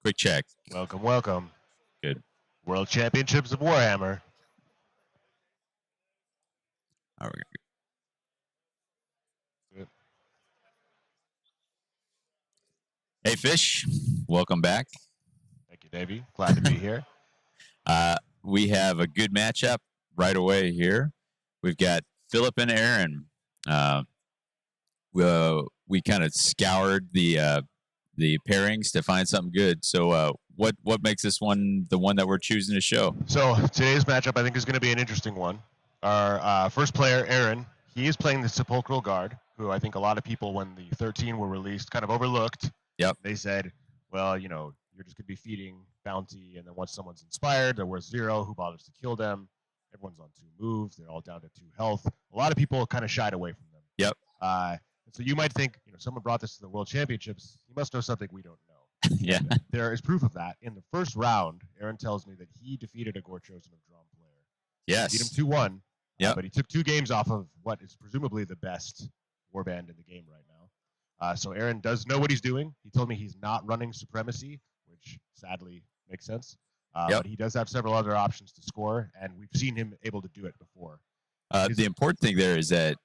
Quick check. Welcome, welcome. Good. World Championships of Warhammer. All right. Good. Hey, Fish. Welcome back. Thank you, Davey. Glad to be here. We have a good matchup right away here. We've got Philip and Aaron. We kind of scoured the pairings to find something good. So what makes this one the one that we're choosing to show? So today's matchup, I think, is going to be an interesting one. Our first player, Aaron, he is playing the Sepulchral Guard, who I think a lot of people, when the 13 were released, kind of overlooked. Yep. They said, well, you know, you're just going to be feeding bounty, and then once someone's inspired, they're worth 0. Who bothers to kill them? Everyone's on 2 moves. They're all down to 2 health. A lot of people kind of shied away from them. Yep. So you might think, you know, someone brought this to the World Championships. He must know something we don't know. Yeah. And there is proof of that. In the first round, Aaron tells me that he defeated a Gore Chosen of Drum player. Yes. He beat him 2-1. Yeah. But he took 2 games off of what is presumably the best warband in the game right now. So Aaron does know what he's doing. He told me he's not running Supremacy, which sadly makes sense. But he does have several other options to score, and we've seen him able to do it before. The important thing there is that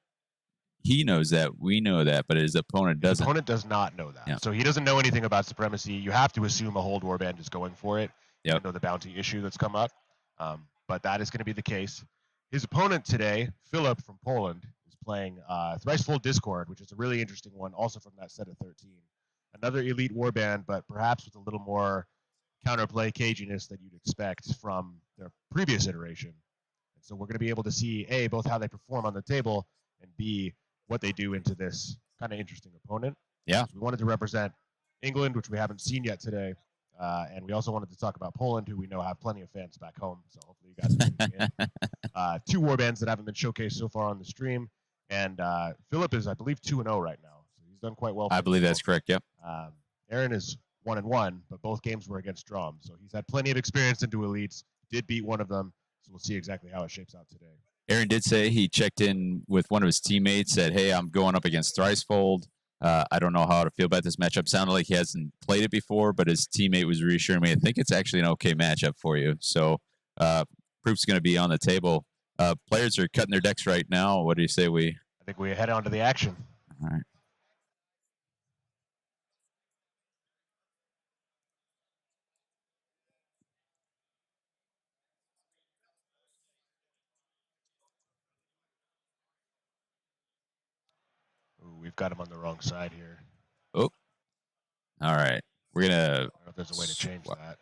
he knows that, we know that, but his opponent doesn't. His opponent does not know that. Yeah. So he doesn't know anything about Supremacy. You have to assume a hold warband is going for it, even though the bounty issue that's come up. But that is going to be the case. His opponent today, Philip from Poland, is playing Thricefold Discord, which is a really interesting one, also from that set of 13. Another elite warband, but perhaps with a little more counterplay caginess that you'd expect from their previous iteration. And so we're going to be able to see, A, both how they perform on the table, and B, what they do into this kind of interesting opponent. Yeah. So we wanted to represent England, which we haven't seen yet today. And we also wanted to talk about Poland, who we know have plenty of fans back home. So hopefully you guys are tuning in. 2 warbands that haven't been showcased so far on the stream. And Philip is, I believe, 2-0 right now. So he's done quite well. I believe that's correct, yep. Aaron is 1-1, but both games were against Drum. So he's had plenty of experience into elites, did beat one of them. So we'll see exactly how it shapes out today. Aaron did say he checked in with one of his teammates, said, hey, I'm going up against Thricefold. I don't know how to feel about this matchup. Sounded like he hasn't played it before, but his teammate was reassuring me. I think it's actually an okay matchup for you. So proof's going to be on the table. Players are cutting their decks right now. What do you say I think we head on to the action. All right. Ooh, we've got him on the wrong side here. Oh. All right. We're going to... I don't know if there's a way to change that.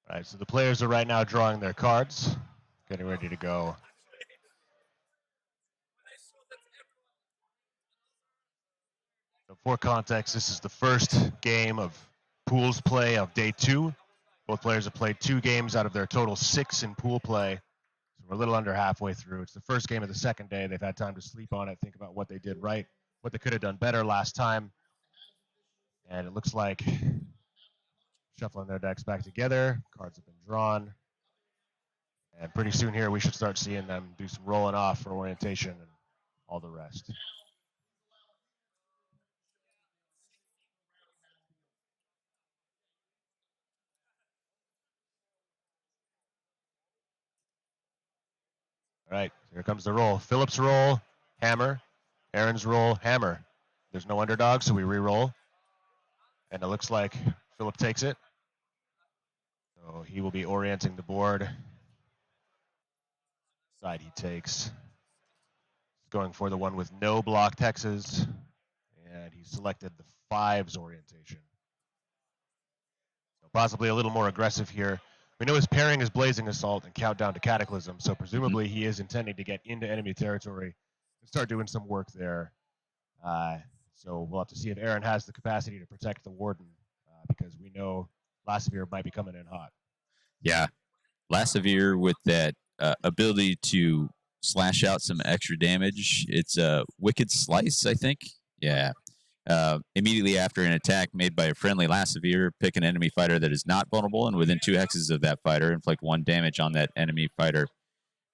All right, so the players are right now drawing their cards, getting ready to go. So for context, this is the first game of pools play of day 2. Both players have played 2 games out of their total 6 in pool play. So we're a little under halfway through. It's the first game of the second day. They've had time to sleep on it, think about what they did right, what they could have done better last time. And it looks like shuffling their decks back together. Cards have been drawn. And pretty soon here, we should start seeing them do some rolling off for orientation and all the rest. All right, here comes the roll. Philip's roll, hammer. Aaron's roll, hammer. There's no underdog, so we re-roll. And it looks like Philip takes it. So So he will be orienting the board. Side he takes. Going for the one with no blocked hexes. And he selected the 5's orientation. So possibly a little more aggressive here. We know his pairing is Blazing Assault and Countdown to Cataclysm, so presumably he is intending to get into enemy territory and start doing some work there. So we'll have to see if Aaron has the capacity to protect the Warden, because we know Lasavir might be coming in hot. Yeah. Lasavir with that ability to slash out some extra damage. It's a Wicked Slice, I think. Yeah. Immediately after an attack made by a friendly Lasavir, pick an enemy fighter that is not vulnerable, and within 2 hexes of that fighter, inflict 1 damage on that enemy fighter.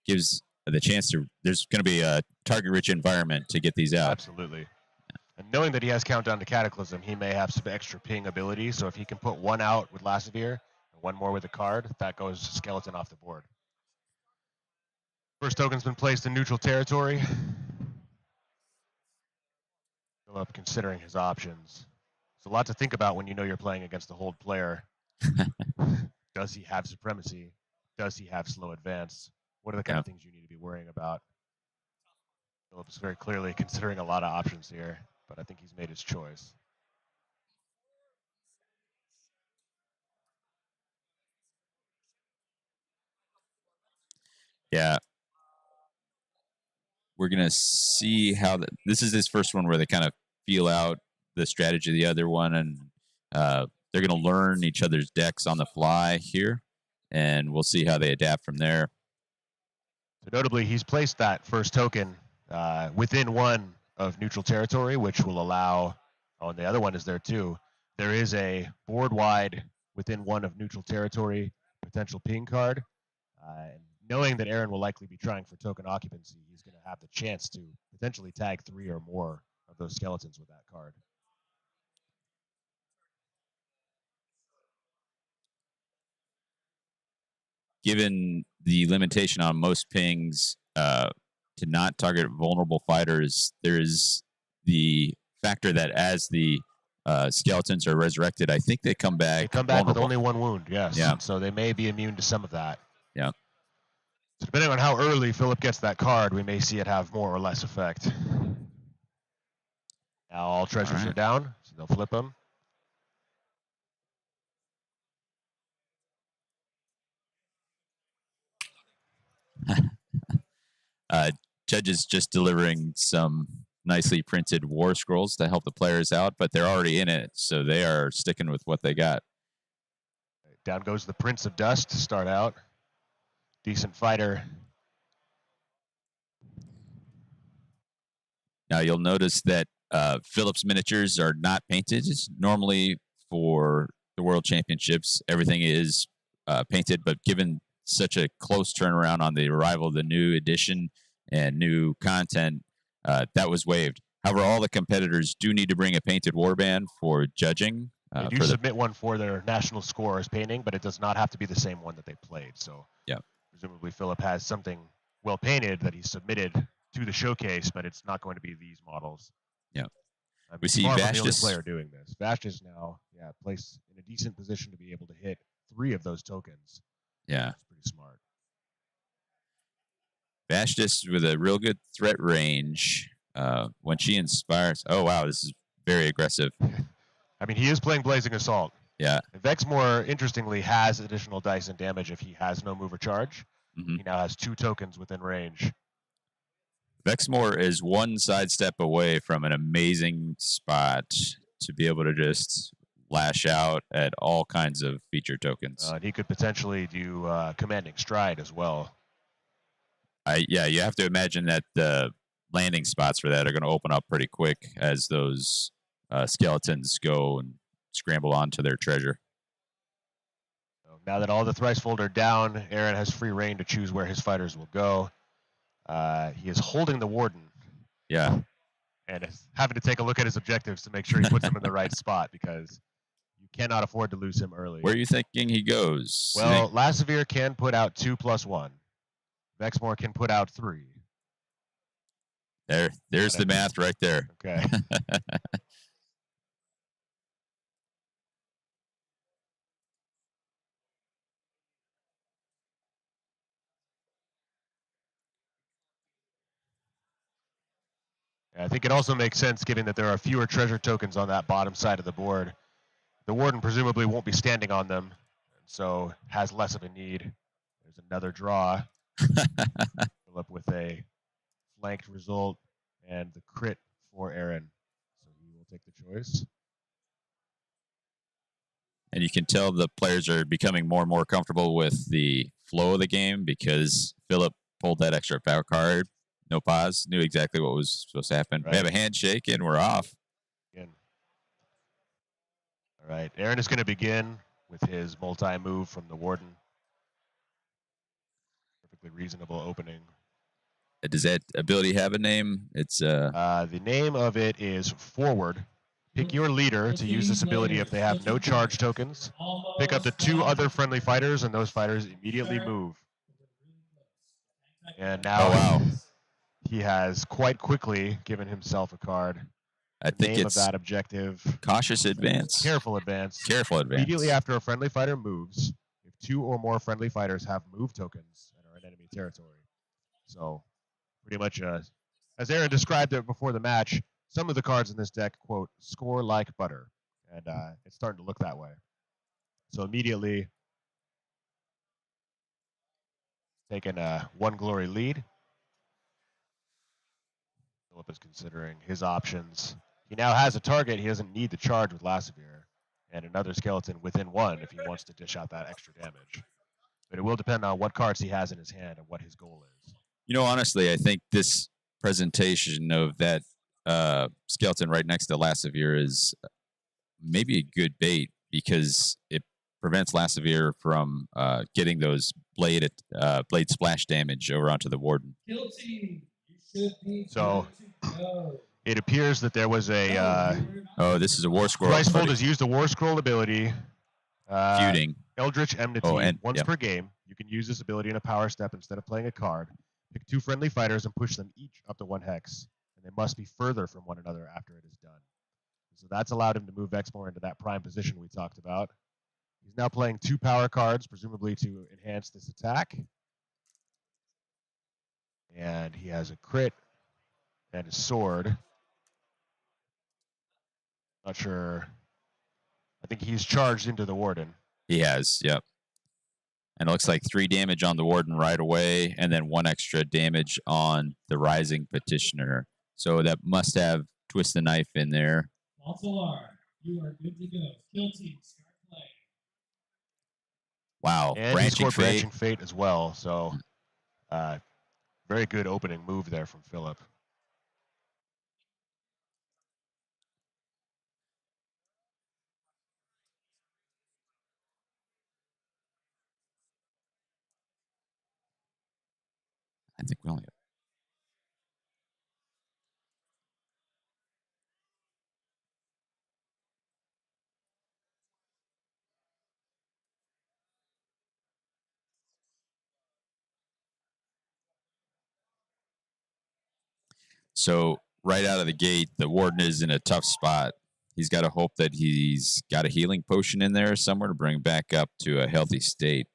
Gives the chance to, there's going to be a target-rich environment to get these out. Absolutely. And knowing that he has Countdown to Cataclysm, he may have some extra ping ability, so if he can put 1 out with Lasavir, and 1 more with a card, that goes Skeleton off the board. First token's been placed in neutral territory. Philip considering his options. It's a lot to think about when you know you're playing against a hold player. Does he have Supremacy? Does he have Slow Advance? What are the kind of things you need to be worrying about? Philip's very clearly considering a lot of options here, but I think he's made his choice. Yeah. We're going to see how this is his first one where they kind of feel out the strategy of the other one, and they're going to learn each other's decks on the fly here, and we'll see how they adapt from there. So notably, he's placed that first token within 1 of neutral territory, which will allow, oh, and the other one is there too. There is a board-wide within 1 of neutral territory potential ping card. And knowing that Aaron will likely be trying for token occupancy, he's going to have the chance to potentially tag 3 or more of those skeletons with that card. Given the limitation on most pings to not target vulnerable fighters, there is the factor that as the skeletons are resurrected, I think they come back. They come back with only 1 wound, yes. Yeah. So they may be immune to some of that. Yeah. So depending on how early Philip gets that card, we may see it have more or less effect. Now all treasures are down, so they'll flip them. Judges just delivering some nicely printed war scrolls to help the players out, but they're already in it, so they are sticking with what they got. Down goes the Prince of Dust to start out. Decent fighter. Now you'll notice that Philip's miniatures are not painted. Normally for the World Championships, everything is painted, but given such a close turnaround on the arrival of the new edition and new content, that was waived. However, all the competitors do need to bring a painted warband for judging. They do submit one for their national score as painting, but it does not have to be the same one that they played. So yeah, presumably Philip has something well painted that he submitted to the showcase, but it's not going to be these models. Yeah. We see the Vastus only player doing this. Vastus now, placed in a decent position to be able to hit 3 of those tokens. Yeah. That's pretty smart. Vastus with a real good threat range. When she inspires, oh wow, this is very aggressive. I mean, he is playing Blazing Assault. Yeah. Vexmore, interestingly, has additional dice and damage if he has no move or charge. Mm-hmm. He now has 2 tokens within range. Vexmore is 1 sidestep away from an amazing spot to be able to just lash out at all kinds of feature tokens. And he could potentially do Commanding Stride as well. Yeah, you have to imagine that the landing spots for that are going to open up pretty quick as those skeletons go and scramble onto their treasure. So now that all the Thricefold are down, Aaron has free reign to choose where his fighters will go. He is holding the Warden. Yeah. And is having to take a look at his objectives to make sure he puts them in the right spot, because you cannot afford to lose him early. Where are you thinking he goes? Well, Lasavir can put out 2+1. Vexmore can put out 3. There's the math right there. Okay. I think it also makes sense given that there are fewer treasure tokens on that bottom side of the board. The Warden presumably won't be standing on them, and so has less of a need. There's another draw. Philip with a flanked result and the crit for Aaron. So he will take the choice. And you can tell the players are becoming more and more comfortable with the flow of the game because Philip pulled that extra power card. No pause. Knew exactly what was supposed to happen. Right. We have a handshake and we're off. Again. All right. Aaron is going to begin with his multi-move from the Warden. Perfectly reasonable opening. Does that ability have a name? It's the name of it is Forward. Pick your leader to use this ability if they have no charge tokens. Pick up the 2 other friendly fighters, and those fighters immediately move. And now he has quite quickly given himself a card. I think name it's of that objective. Cautious Advance. Careful Advance. Careful Advance. Immediately after a friendly fighter moves, if 2 or more friendly fighters have move tokens and are in enemy territory. So pretty much as Aaron described it before the match, some of the cards in this deck, quote, score like butter. And it's starting to look that way. So immediately taking a 1 glory lead. Philip is considering his options. He now has a target. He doesn't need the charge with Lasavir. And another skeleton within 1 if he wants to dish out that extra damage. But it will depend on what cards he has in his hand and what his goal is. You know, honestly, I think this presentation of that skeleton right next to Lasavir is maybe a good bait because it prevents Lasavir from getting those blade splash damage over onto the Warden. So it appears that there was a this is a War Scroll. Thricefold has used a War Scroll ability. Feuding. Eldritch Enmity. Once per game, you can use this ability in a power step instead of playing a card. Pick 2 friendly fighters and push them each up to 1 hex. And they must be further from one another after it is done. So that's allowed him to move Exmoor into that prime position we talked about. He's now playing 2 power cards, presumably to enhance this attack. And he has a crit and a sword. Not sure. I think he's charged into the Warden. He has, yep. And it looks like 3 damage on the Warden right away, and then 1 extra damage on the Rising Petitioner. So that must have Twist the Knife in there. You are good to go. Kill team, start play. Wow. And he scored Branching Fate as well. So very good opening move there from Philip. I think we only have. So right out of the gate, the Warden is in a tough spot. He's got to hope that he's got a healing potion in there somewhere to bring back up to a healthy state.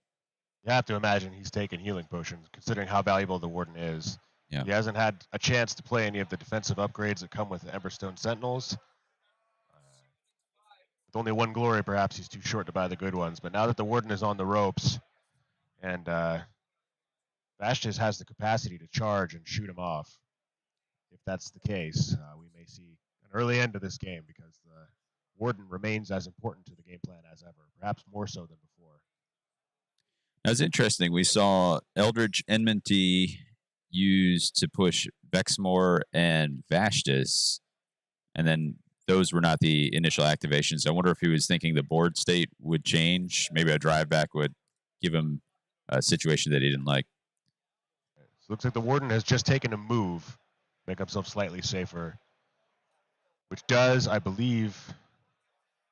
You have to imagine he's taken healing potions, considering how valuable the Warden is. Yeah. He hasn't had a chance to play any of the defensive upgrades that come with the Emberstone Sentinels. With only 1 glory, perhaps he's too short to buy the good ones. But now that the Warden is on the ropes, and Vashtis has the capacity to charge and shoot him off, if that's the case, we may see an early end to this game because the Warden remains as important to the game plan as ever, perhaps more so than before. That was interesting. We saw Eldritch Enmity used to push Vexmore and Vashtis, and then those were not the initial activations. I wonder if he was thinking the board state would change. Maybe a drive back would give him a situation that he didn't like. So it looks like the Warden has just taken a move, make himself slightly safer, which does, I believe,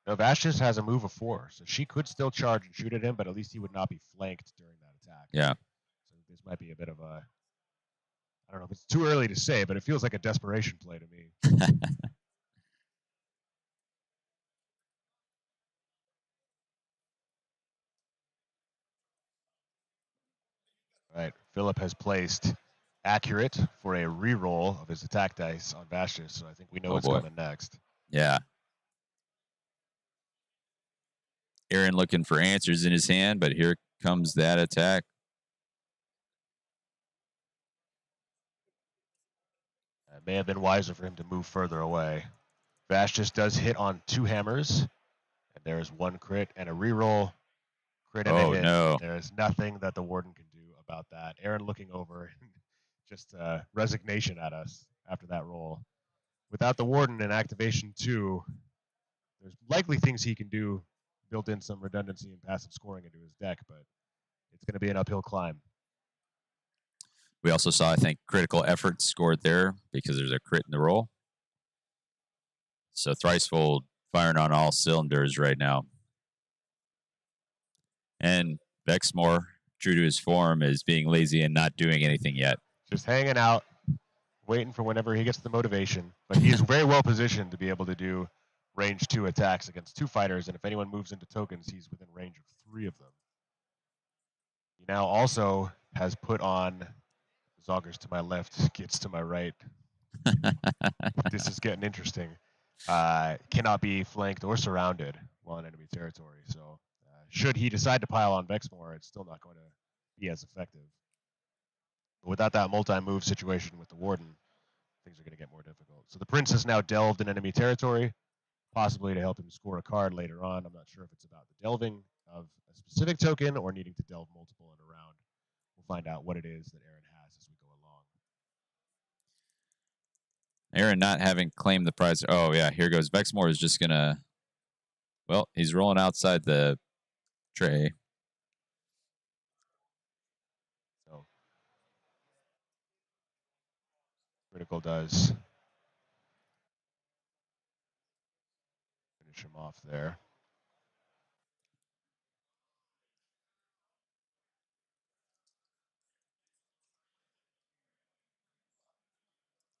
no, Vashtis has a move of 4, so she could still charge and shoot at him, but at least he would not be flanked during that attack. Yeah. So this might be a bit of a, I don't know if it's too early to say, but it feels like a desperation play to me. All right, Philip has placed accurate for a reroll of his attack dice on Vashtis, so I think we know what's coming next. Yeah. Aaron looking for answers in his hand, but here comes that attack. It may have been wiser for him to move further away. Vashtis does hit on 2 hammers, and there is 1 crit and a reroll. Crit and a hit. No. There is nothing that the Warden can do about that. Aaron looking over, just resignation at us after that roll. Without the Warden in Activation 2, there's likely things he can do, built in some redundancy and passive scoring into his deck, but it's going to be an uphill climb. We also saw, I think, critical effort scored there because there's a crit in the roll. So Thricefold firing on all cylinders right now. And Vexmore, true to his form, is being lazy and not doing anything yet. Just hanging out, waiting for whenever he gets the motivation. But he is very well positioned to be able to do range 2 attacks against 2 fighters, and if anyone moves into tokens, he's within range of 3 of them. He now also has put on Zoggers to my left, Gits to my right. This is getting interesting. Cannot be flanked or surrounded while in enemy territory, so should he decide to pile on Vexmore, it's still not going to be as effective. But without that multi-move situation with the Warden, things are going to get more difficult. So the Prince has now delved in enemy territory, possibly to help him score a card later on. I'm not sure if it's about the delving of a specific token or needing to delve multiple in a round. We'll find out what it is that Aaron has as we go along. Aaron not having claimed the prize. Oh, yeah, here goes. Vexmore is just going to... Well, he's rolling outside the tray. So critical does finish him off there.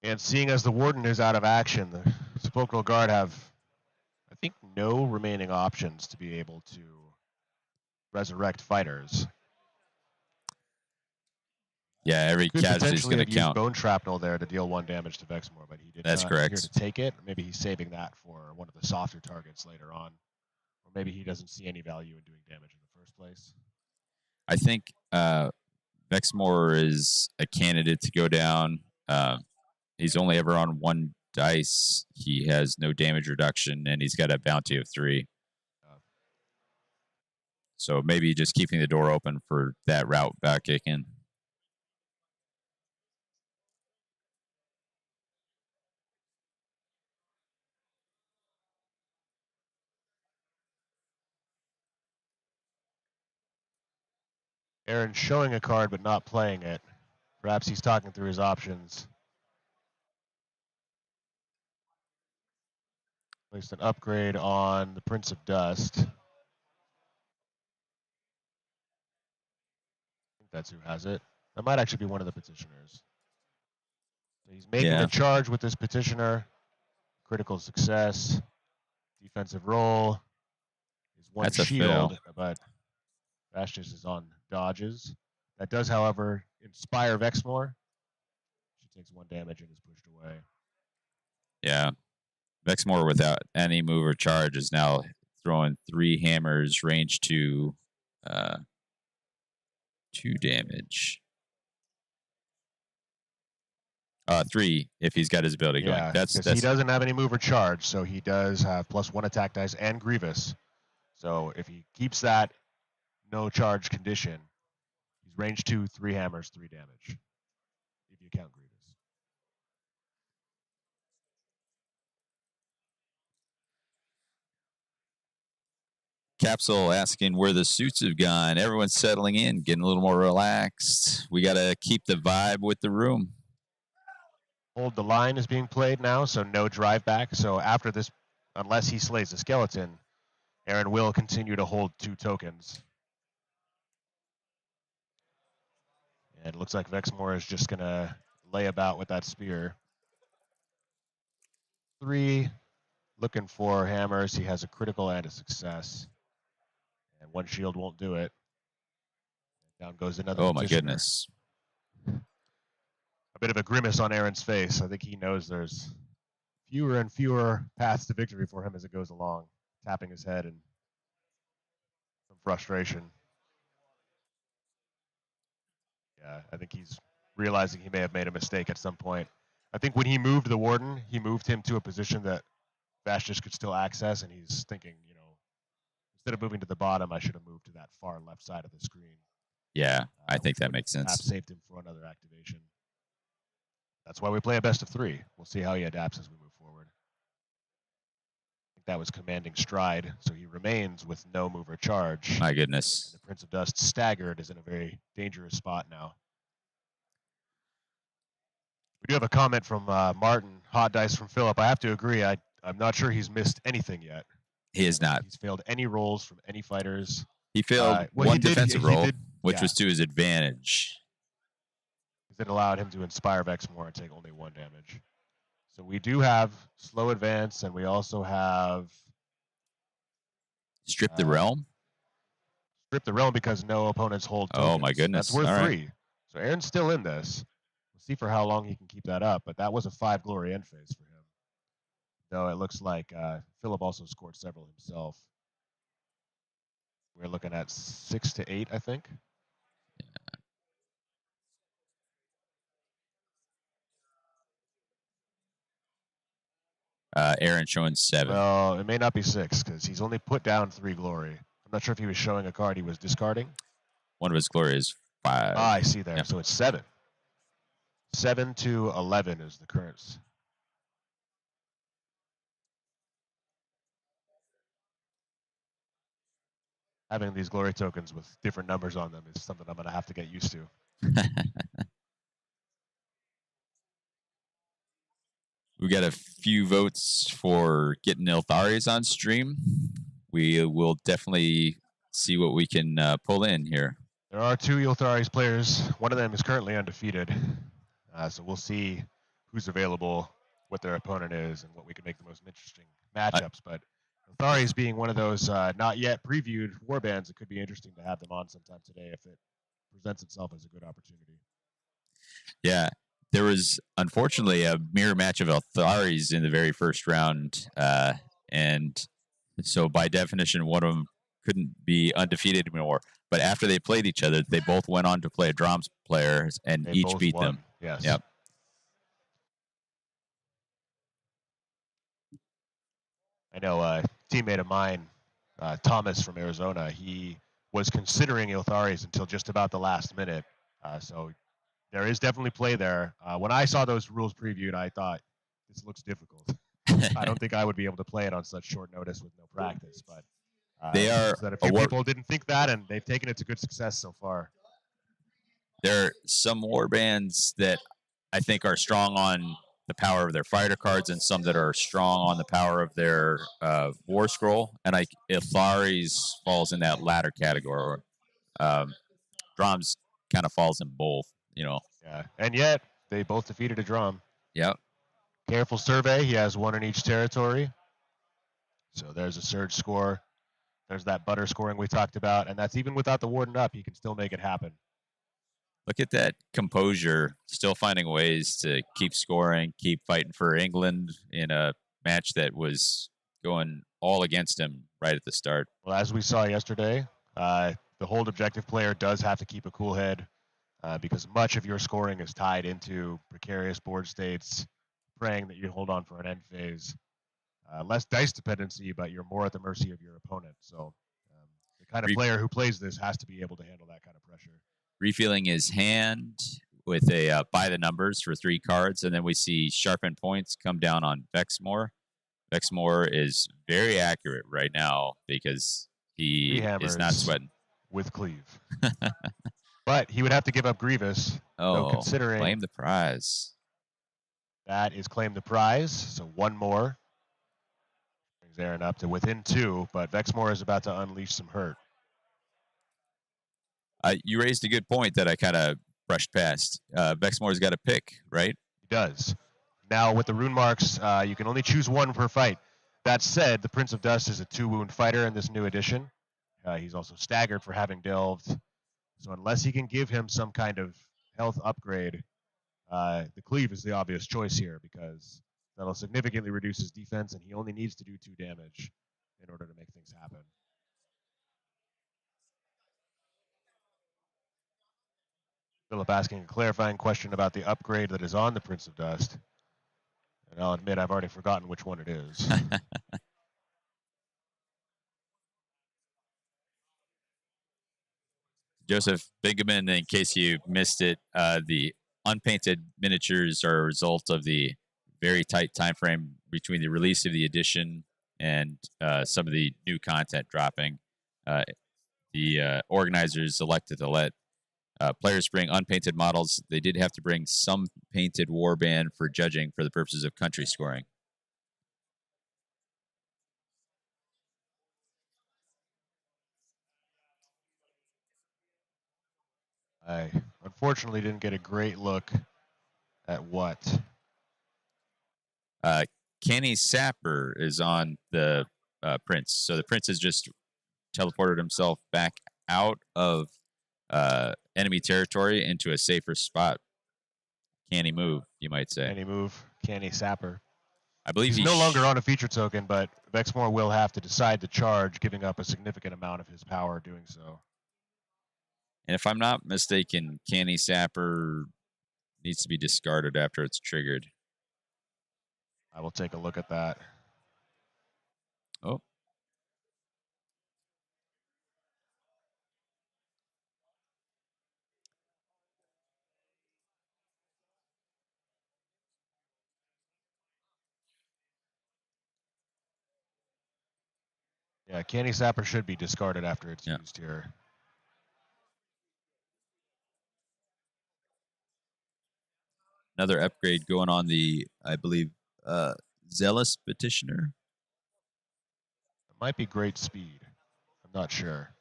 And seeing as the Warden is out of action, the Sepulchral Guard have, I think, no remaining options to be able to resurrect fighters. Yeah, every casualty is going to count. Bone Shrapnel there to deal 1 damage to Vexmore, but he did That's not correct. appear to take it. Maybe he's saving that for one of the softer targets later on. Or maybe he doesn't see any value in doing damage in the first place. I think Vexmore is a candidate to go down. He's only ever on 1 dice. He has no damage reduction, and he's got a bounty of 3. So maybe just keeping the door open for that route back in. Aaron showing a card but not playing it. Perhaps he's talking through his options. Placed an upgrade on the Prince of Dust. I think that's who has it. That might actually be one of the petitioners. So he's making a charge with this petitioner. Critical success. Defensive roll. Is 1 shield, but Vashtis is on dodges. That does, however, inspire Vexmore. She takes 1 damage and is pushed away. Yeah. Vexmore without any move or charge is now throwing 3 hammers, range 2, 2 damage. 3 if he's got his ability going. That's he doesn't have any move or charge, so he does have +1 attack dice and Grievous. So if he keeps that no charge condition, he's range 2, 3 hammers, 3 damage. If you count Grievous. Capsule asking where the suits have gone. Everyone's settling in, getting a little more relaxed. We got to keep the vibe with the room. Hold the Line is being played now, so no drive back. So after this, unless he slays the skeleton, Aaron will continue to hold 2 tokens. And it looks like Vexmore is just going to lay about with that spear. 3, looking for hammers. He has a critical and a success. And 1 shield won't do it. Down goes another Oh, my petitioner. goodness. a bit of a grimace on Aaron's face. I think he knows there's fewer and fewer paths to victory for him as it goes along, tapping his head in some frustration. Yeah, I think he's realizing he may have made a mistake at some point. I think when he moved the Warden, he moved him to a position that Vashtis could still access, and he's thinking, instead of moving to the bottom, I should have moved to that far left side of the screen. Yeah, I think that makes sense. Perhaps saved him for another activation. That's why we play a best of 3. We'll see how he adapts as we move forward. I think that was commanding stride, so he remains with no move or charge. My goodness. And the Prince of Dust, staggered, is in a very dangerous spot now. We do have a comment from Martin, hot dice from Philip. I have to agree, I'm not sure he's missed anything yet. He has not. He's failed any rolls from any fighters. He failed one defensive roll, which was to his advantage. It allowed him to inspire Vexmore and take only 1 damage. So we do have slow advance, and we also have Strip the Realm. Strip the Realm because no opponents hold tokens. Oh my goodness. That's worth All 3. Right. So Aaron's still in this. We'll see for how long he can keep that up, but that was a 5 glory end phase for him. Though it looks like Philip also scored several himself. We're looking at 6 to 8, I think. Aaron showing 7. Well, it may not be 6 because he's only put down 3 glory. I'm not sure if he was showing a card he was discarding. One of his glory is 5. Ah, I see there. Yep. So it's 7. 7 to 11 is the current. Having these glory tokens with different numbers on them is something I'm going to have to get used to. We got a few votes for getting Iltharis on stream. We will definitely see what we can pull in here. There are 2 Iltharis players. One of them is currently undefeated. So we'll see who's available, what their opponent is, and what we can make the most interesting matchups. But Iltharis being one of those not yet previewed warbands, it could be interesting to have them on sometime today if it presents itself as a good opportunity. Yeah. There was, unfortunately, a mirror match of Iltharis in the very first round. And so, by definition, one of them couldn't be undefeated anymore. But after they played each other, they both went on to play a Drums player, and They each both beat won. them. Yes. Yep. I know a teammate of mine, Thomas from Arizona, he was considering Iltharis until just about the last minute. So there is definitely play there. When I saw those rules previewed, I thought, this looks difficult. I don't think I would be able to play it on such short notice with no practice. But they are that a few people didn't think that, and they've taken it to good success so far. There are some war bands that I think are strong on the power of their fighter cards, and some that are strong on the power of their war scroll. And Iltharis falls in that latter category. Drums kind of falls in both. Yeah, and yet they both defeated a Drum. Yep. Careful survey. He has 1 in each territory. So there's a surge score. There's that butter scoring we talked about, and that's even without the Warden up. He can still make it happen. Look at that composure, still finding ways to keep scoring, keep fighting for England in a match that was going all against him right at the start. Well, as we saw yesterday, the hold objective player does have to keep a cool head. Because much of your scoring is tied into precarious board states, praying that you hold on for an end phase. Less dice dependency, but you're more at the mercy of your opponent. So the kind of player who plays this has to be able to handle that kind of pressure. Refilling his hand with a by the numbers for 3 cards, and then we see sharpened points come down on Vexmore. Vexmore is very accurate right now because he is not sweating. With cleave. But he would have to give up Grievous. Oh, considering claim the prize. That is claim the prize. So 1 more. Brings Aaron up to within 2, but Vexmore is about to unleash some hurt. You raised a good point that I kind of brushed past. Vexmore's got a pick, right? He does. Now with the rune marks, you can only choose 1 per fight. That said, the Prince of Dust is a 2-wound fighter in this new edition. He's also staggered for having delved. So unless he can give him some kind of health upgrade, the cleave is the obvious choice here because that'll significantly reduce his defense, and he only needs to do 2 damage in order to make things happen. Philip asking a clarifying question about the upgrade that is on the Prince of Dust. And I'll admit I've already forgotten which one it is. Joseph Bingaman, in case you missed it, the unpainted miniatures are a result of the very tight time frame between the release of the edition and some of the new content dropping. The organizers elected to let players bring unpainted models. They did have to bring some painted warband for judging for the purposes of country scoring. I unfortunately didn't get a great look at what. Kenny Sapper is on the Prince. So the Prince has just teleported himself back out of enemy territory into a safer spot. Canny move, you might say. Canny move, Canny Sapper. I believe he's no longer on a feature token, but Vexmore will have to decide to charge, giving up a significant amount of his power doing so. And if I'm not mistaken, Canny Sapper needs to be discarded after it's triggered. I will take a look at that. Oh. Yeah, Canny Sapper should be discarded after it's used here. Another upgrade going on the, I believe, Zealous Petitioner. It might be Great Speed. I'm not sure.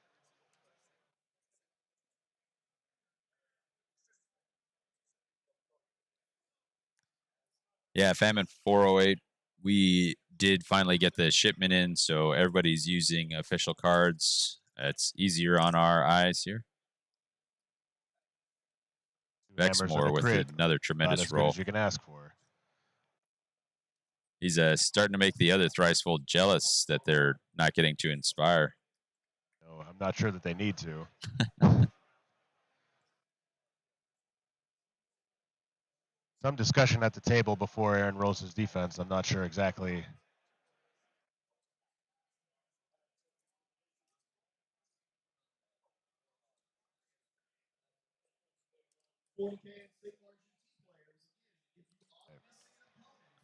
Yeah, Famine 408. We did finally get the shipment in, so everybody's using official cards. It's easier on our eyes here. Vexmore with another tremendous roll. As you can ask for. He's starting to make the other Thricefold jealous that they're not getting to Inspire. No, I'm not sure that they need to. Some discussion at the table before Aaron rolls his defense. I'm not sure exactly.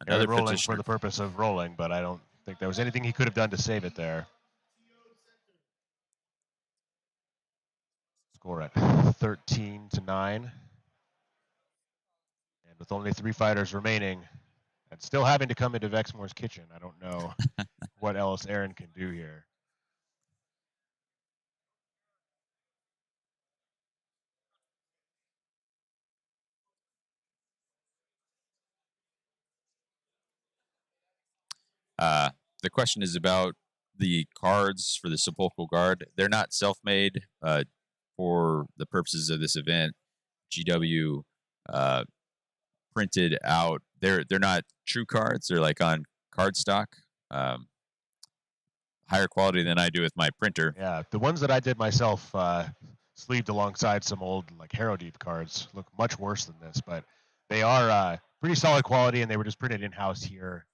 Another rolling for the purpose of rolling, but I don't think there was anything he could have done to save it there. Score at 13-9. And with only 3 fighters remaining, and still having to come into Vexmore's kitchen, I don't know what else Aaron can do here. The question is about the cards for the Sepulchral Guard. They're not self-made for the purposes of this event. GW printed out. They're not true cards. They're like on cardstock. Higher quality than I do with my printer. Yeah, the ones that I did myself, sleeved alongside some old like Harrow Deep cards, look much worse than this, but they are pretty solid quality, and they were just printed in-house here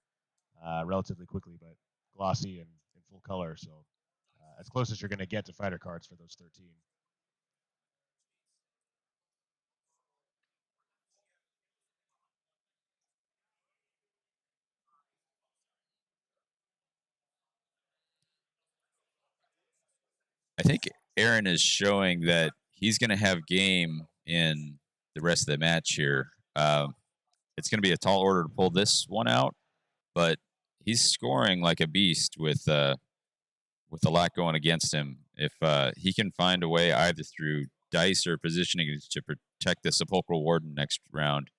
relatively quickly, but glossy and in full color, so as close as you're going to get to fighter cards for those 13. I think Aaron is showing that he's going to have game in the rest of the match here. It's going to be a tall order to pull this one out, but he's scoring like a beast with a lot going against him. If he can find a way either through dice or positioning to protect the Sepulchral Warden next round,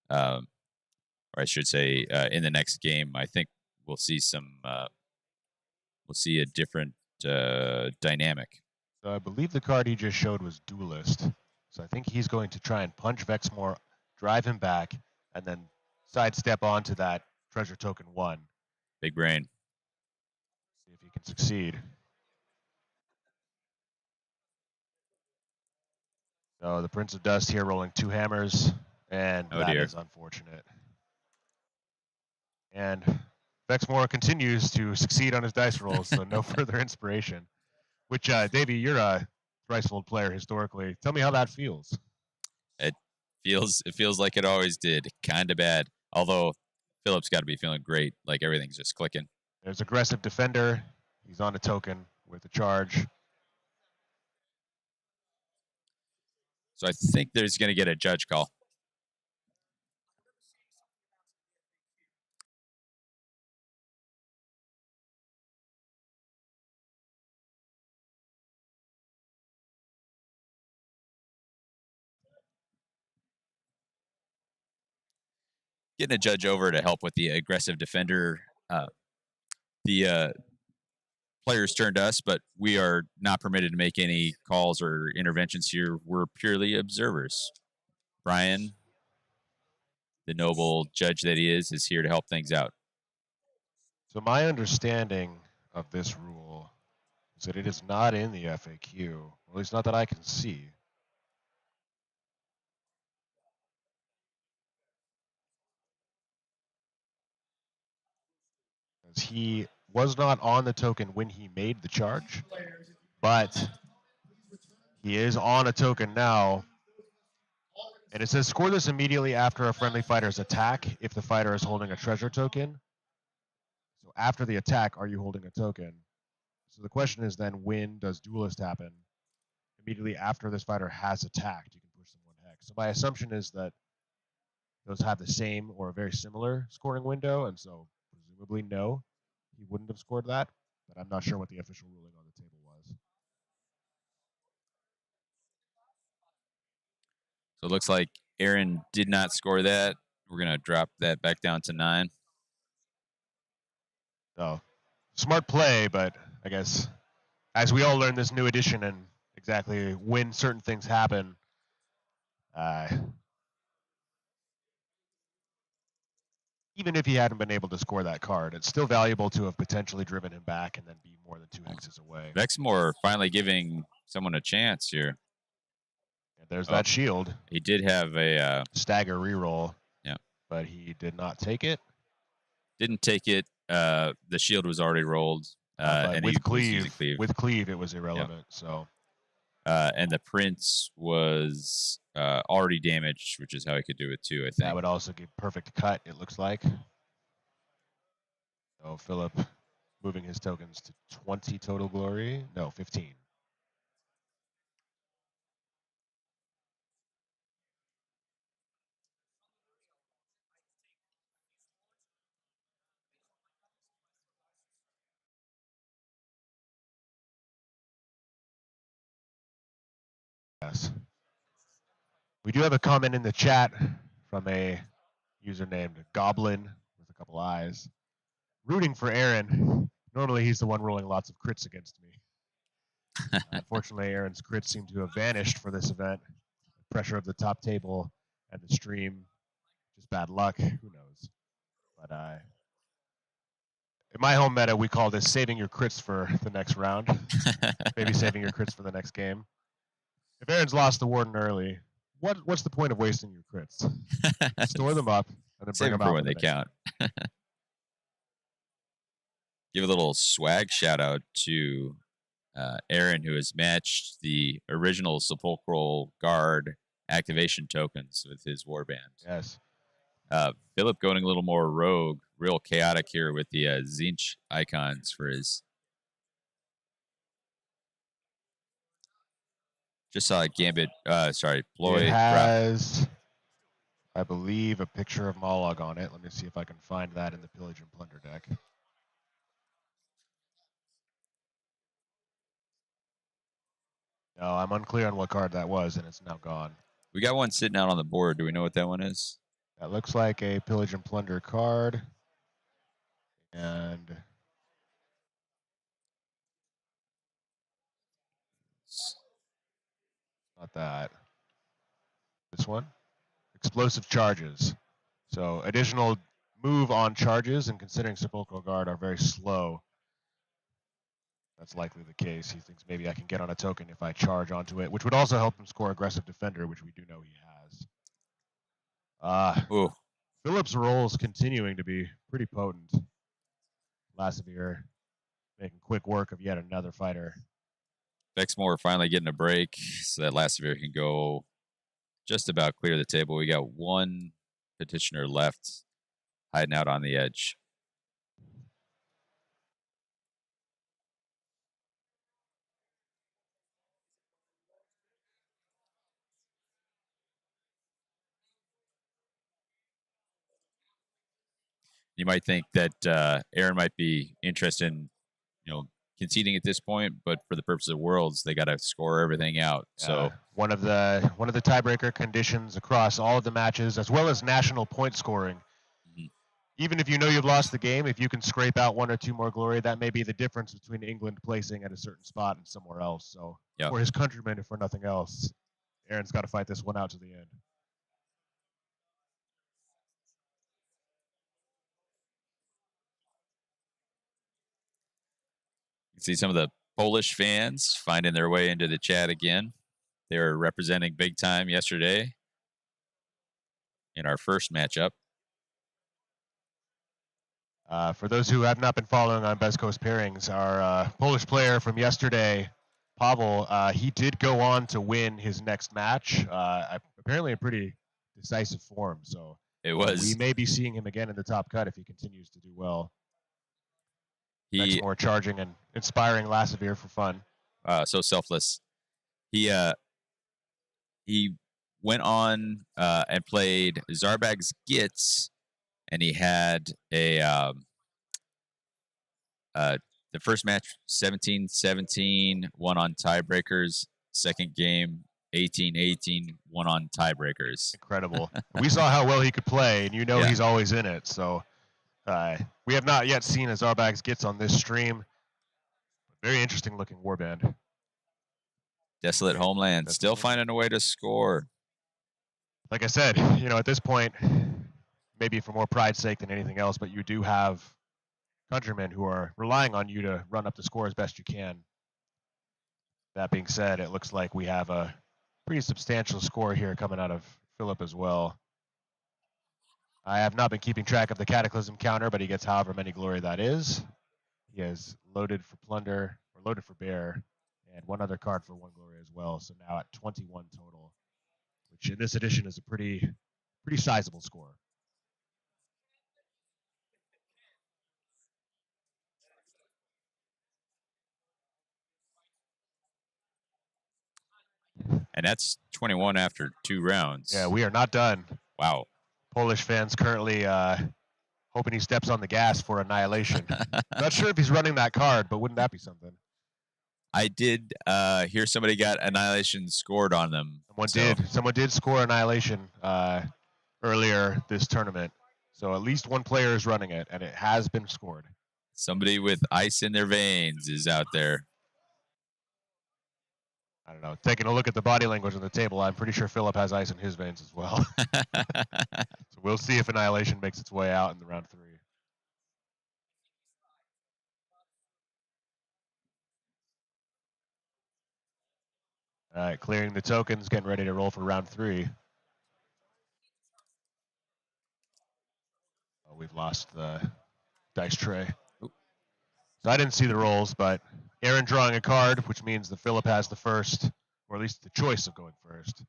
or I should say in the next game, I think we'll see a different dynamic. So I believe the card he just showed was Duelist. So I think he's going to try and punch Vexmore drive him back, and then sidestep onto that treasure token 1. Big brain. See if he can succeed. So the Prince of Dust here rolling 2 hammers, and Oh, that dear. is unfortunate. And Vexmore continues to succeed on his dice rolls, so no further inspiration. Which, Davey, you're a Thricefold player historically. Tell me how that feels. It feels like it always did. Kind of bad. Although Philip's got to be feeling great. Like everything's just clicking. There's aggressive defender. He's on a token with a charge. So I think there's going to get a judge call. Getting a judge over to help with the aggressive defender. The players turned us, but we are not permitted to make any calls or interventions here. We're purely observers. Brian, the noble judge that he is here to help things out. So my understanding of this rule is that it is not in the FAQ, or at least not that I can see. As he was not on the token when he made the charge, but he is on a token now. And it says score this immediately after a friendly fighter's attack if the fighter is holding a treasure token. So after the attack, are you holding a token? So the question is then, when does duelist happen? Immediately after this fighter has attacked, you can push them 1 hex. So my assumption is that those have the same or a very similar scoring window, and so presumably no, he wouldn't have scored that, but I'm not sure what the official ruling on the table was. So it looks like Aaron did not score that. We're going to drop that back down to 9. So smart play, but I guess as we all learn this new edition and exactly when certain things happen, even if he hadn't been able to score that card, it's still valuable to have potentially driven him back and then be more than 2 hexes away. Vexmore finally giving someone a chance here. And there's that shield. He did have a stagger reroll. Yeah. But he did not take it. Didn't take it. The shield was already rolled. And with he was cleave, using cleave. with cleave, it was irrelevant. So. And the prince was already damaged, which is how he could do it too, I think. That would also give perfect cut, it looks like. So Philip moving his tokens to 20 total glory. No, 15. Yes. We do have a comment in the chat from a user named Goblin with a couple eyes, rooting for Aaron. Normally, he's the one rolling lots of crits against me. Unfortunately, Aaron's crits seem to have vanished for this event. The pressure of the top table and the stream, just bad luck. Who knows? But in my home meta, we call this saving your crits for the next round. Maybe saving your crits for the next game. If Aaron's lost the Warden early, what's the point of wasting your crits? Store them up and then Save bring them for out when they count. Give a little swag shout out to Aaron, who has matched the original Sepulchral Guard activation tokens with his warband. Yes. Philip going a little more rogue, real chaotic here with the Zinch icons for his. Just saw a Gambit, Ploy It has, I believe, a picture of Mollog on it. Let me see if I can find that in the Pillage and Plunder deck. No, I'm unclear on what card that was, and it's now gone. We got one sitting out on the board. Do we know what that one is? That looks like a Pillage and Plunder card. And not that. This one? explosive charges. So additional move on charges, and considering Sepulchral Guard are very slow, that's likely the case. He thinks maybe I can get on a token if I charge onto it, which would also help him score aggressive defender, which we do know he has. Ooh. Phillips' roll is continuing to be pretty potent. Lasavir making quick work of yet another fighter. Bexmore finally getting a break so that Lasavir can go just about clear the table. We got one petitioner left hiding out on the edge. You might think that Aaron might be interested in, conceding at this point, but for the purpose of Worlds, they got to score everything out. So one of the tiebreaker conditions across all of the matches, as well as national point scoring. Mhm. Even if you know you've lost the game, if you can scrape out 1 or 2 more glory, that may be the difference between England placing at a certain spot and somewhere else. So for his countrymen, if for nothing else, Aaron's got to fight this one out to the end. you can see some of the Polish fans finding their way into the chat again. They were representing big time yesterday in our first matchup. For those who have not been following on Best Coast Pairings, our Polish player from yesterday, Pavel, he did go on to win his next match, apparently in pretty decisive form. So It was. We may be seeing him again in the top cut if he continues to do well. He more charging and inspiring Lasavir for fun. So selfless. He went on and played Zarbag's Gitz, and he had the first match 17-17, won on tiebreakers. Second game 18-18, won on tiebreakers. Incredible. We saw how well he could play, and he's always in it. So we have not yet seen a Zarbag's Gitz on this stream. Very interesting looking warband. Desolate Homeland, still finding a way to score. Like I said, at this point, maybe for more pride's sake than anything else, but you do have countrymen who are relying on you to run up the score as best you can. That being said, it looks like we have a pretty substantial score here coming out of Philip as well. I have not been keeping track of the Cataclysm counter, but he gets however many glory that is. He has loaded for Plunder, or loaded for Bear, and one other card for 1 glory as well. So now at 21 total, which in this edition is a pretty sizable score. And that's 21 after 2 rounds. Yeah, we are not done. Wow. Polish fans currently hoping he steps on the gas for Annihilation. Not sure if he's running that card, but wouldn't that be something? I did hear somebody got Annihilation scored on them. Someone did score Annihilation earlier this tournament. So at least one player is running it, and it has been scored. Somebody with ice in their veins is out there. I don't know. Taking a look at the body language on the table, I'm pretty sure Philip has ice in his veins as well. So we'll see if Annihilation makes its way out in the round 3. All right, clearing the tokens, getting ready to roll for round 3. Oh, we've lost the dice tray. So I didn't see the rolls, but Aaron drawing a card, which means that Philip has the first, or at least the choice of going first.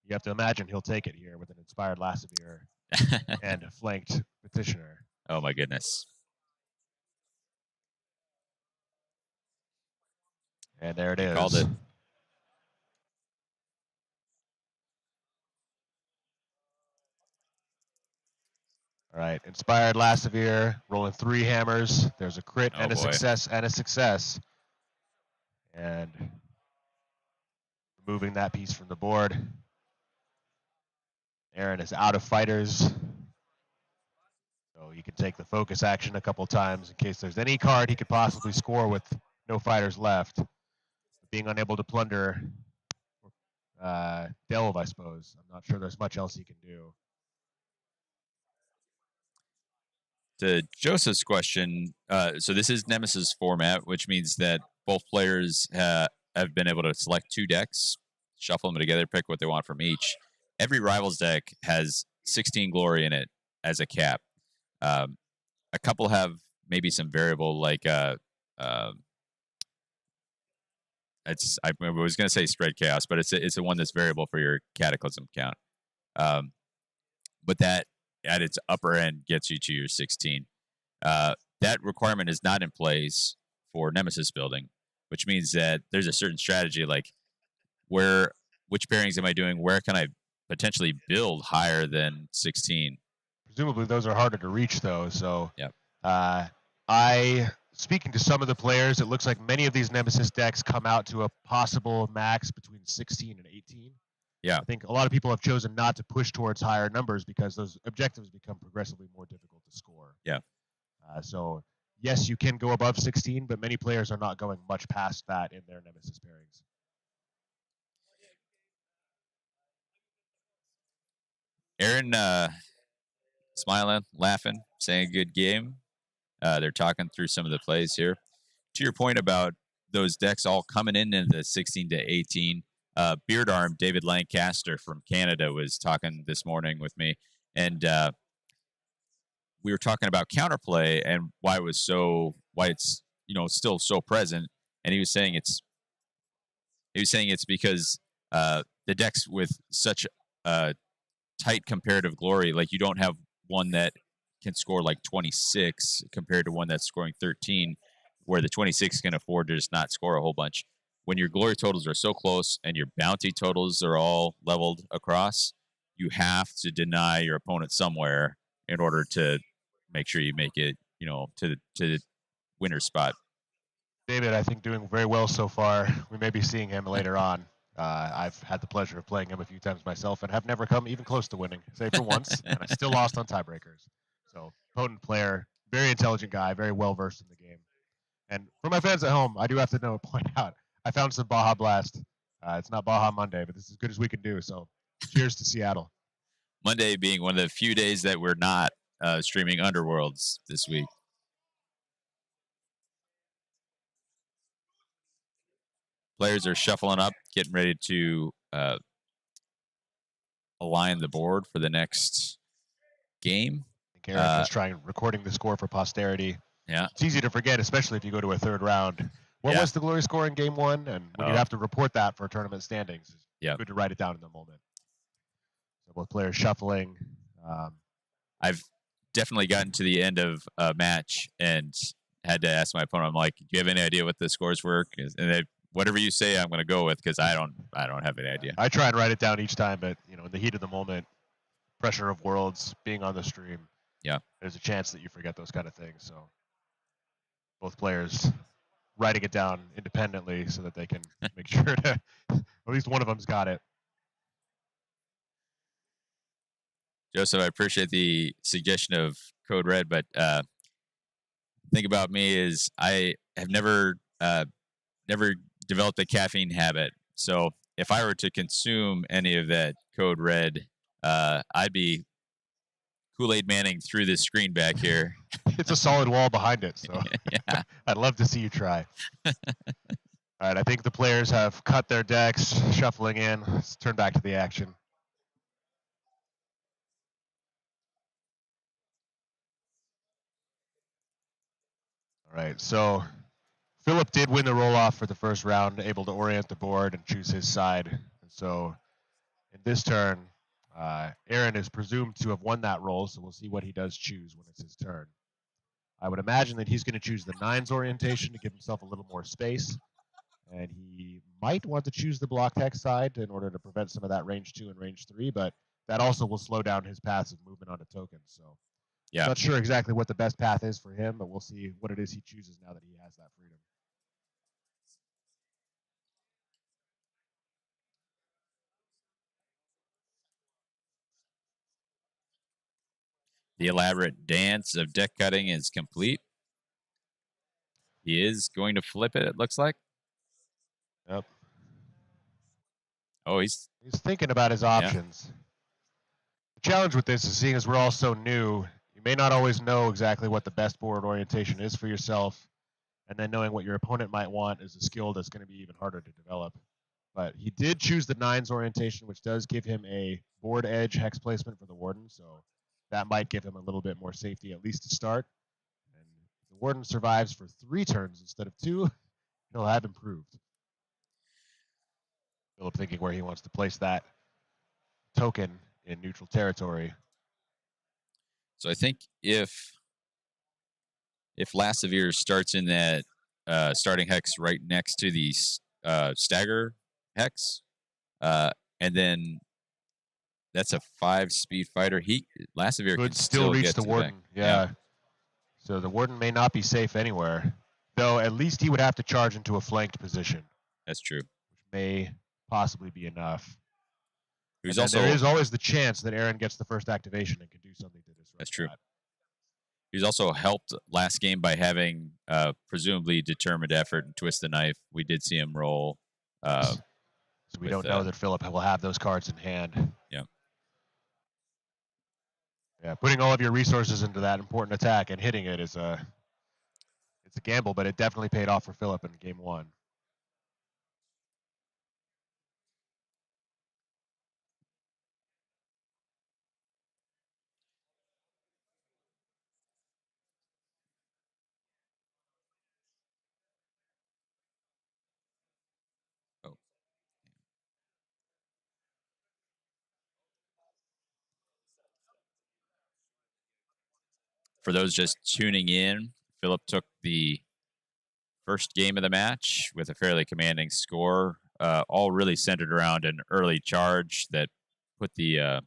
You have to imagine he'll take it here with an inspired Lasavir and a flanked Petitioner. Oh my goodness. And there it is. Called it. All right, inspired Lasavir, rolling 3 hammers. There's a crit and a boy. success and a success. And removing that piece from the board. Aaron is out of fighters. So you can take the focus action a couple times in case there's any card he could possibly score with no fighters left. Being unable to plunder, delve, I suppose. I'm not sure there's much else he can do. To Joseph's question, so this is Nemesis format, which means that both players have been able to select 2 decks, shuffle them together, pick what they want from each. Every Rivals deck has 16 glory in it as a cap. A couple have maybe some variable, like I was going to say Spread Chaos, but it's a one that's variable for your Cataclysm count. But that at its upper end gets you to your 16. That requirement is not in place for Nemesis building, which means that there's a certain strategy, like which pairings am I doing? Where can I potentially build higher than 16? Presumably those are harder to reach, though. So yeah. Speaking to some of the players, it looks like many of these Nemesis decks come out to a possible max between 16 and 18. Yeah. I think a lot of people have chosen not to push towards higher numbers because those objectives become progressively more difficult to score. Yeah. So, yes, you can go above 16, but many players are not going much past that in their Nemesis pairings. Aaron smiling, laughing, saying good game. They're talking through some of the plays here. To your point about those decks all coming in the 16 to 18, Beard Arm David Lancaster from Canada was talking this morning with me, and we were talking about counterplay and why it's still so present. And he was saying it's because the decks with such tight comparative glory, like you don't have one that can score like 26 compared to one that's scoring 13, where the 26 can afford to just not score a whole bunch. When your glory totals are so close and your bounty totals are all leveled across, you have to deny your opponent somewhere in order to make sure you make it, to the winner's spot. David, I think, doing very well so far. We may be seeing him later on. I've had the pleasure of playing him a few times myself and have never come even close to winning, save for once, and I still lost on tiebreakers. So, potent player, very intelligent guy, very well versed in the game. And for my fans at home, I do have to point out, I found some Baja Blast. It's not Baja Monday, but this is as good as we can do. So, cheers to Seattle. Monday being one of the few days that we're not streaming Underworlds this week. Players are shuffling up, getting ready to align the board for the next game. Aaron was recording the score for posterity. Yeah. It's easy to forget, especially if you go to a third round. What was the glory score in game 1? And when you have to report that for tournament standings, it's good to write it down in the moment. So both players shuffling. I've definitely gotten to the end of a match and had to ask my opponent, I'm like, do you have any idea what the scores were? And whatever you say, I'm going to go with, because I don't have any idea. I try and write it down each time, but in the heat of the moment, pressure of Worlds, being on the stream, there's a chance that you forget those kind of things. So both players writing it down independently so that they can make sure to at least one of them's got it. Joseph, I appreciate the suggestion of Code Red, but thing about me is I have never developed a caffeine habit. So if I were to consume any of that Code Red, I'd be Kool-Aid Manning through this screen back here. It's a solid wall behind it, so yeah. I'd love to see you try. All right, I think the players have cut their decks, shuffling in. Let's turn back to the action. All right, so Philip did win the roll-off for the first round, able to orient the board and choose his side. And so in this turn, Aaron is presumed to have won that roll, so we'll see what he does choose when it's his turn. I would imagine that he's going to choose the 9s orientation to give himself a little more space. And he might want to choose the block text side in order to prevent some of that range 2 and range 3, but that also will slow down his passive movement onto tokens. So I'm not sure exactly what the best path is for him, but we'll see what it is he chooses now that he has that freedom. The elaborate dance of deck cutting is complete. He is going to flip it looks like. Yep. Oh, he's thinking about his options. The challenge with this is, seeing as we're all so new, You may not always know exactly what the best board orientation is for yourself, and then knowing what your opponent might want is a skill that's going to be even harder to develop. But he did choose the 9s orientation, which does give him a board edge hex placement for the Warden, so that might give him a little bit more safety, at least to start. And if the Warden survives for 3 turns instead of 2, he'll have improved. Philip thinking where he wants to place that token in neutral territory. So I think if Lassevier starts in that starting hex right next to the stagger hex, and then that's a 5-speed fighter. Lassevier Could can still reach get the to Warden. back. Yeah. So the Warden may not be safe anywhere, though at least he would have to charge into a flanked position. That's true. Which may possibly be enough. There's there is always the chance that Aaron gets the first activation and can do something to disrupt. That's true. That. He's also helped last game by having presumably determined effort and twist the knife. We did see him roll. So we don't know that Philip will have those cards in hand. Yeah. Yeah, putting all of your resources into that important attack and hitting it is it's a gamble, but it definitely paid off for Philip in game 1. For those just tuning in, Philip took the first game of the match with a fairly commanding score, all really centered around an early charge that put the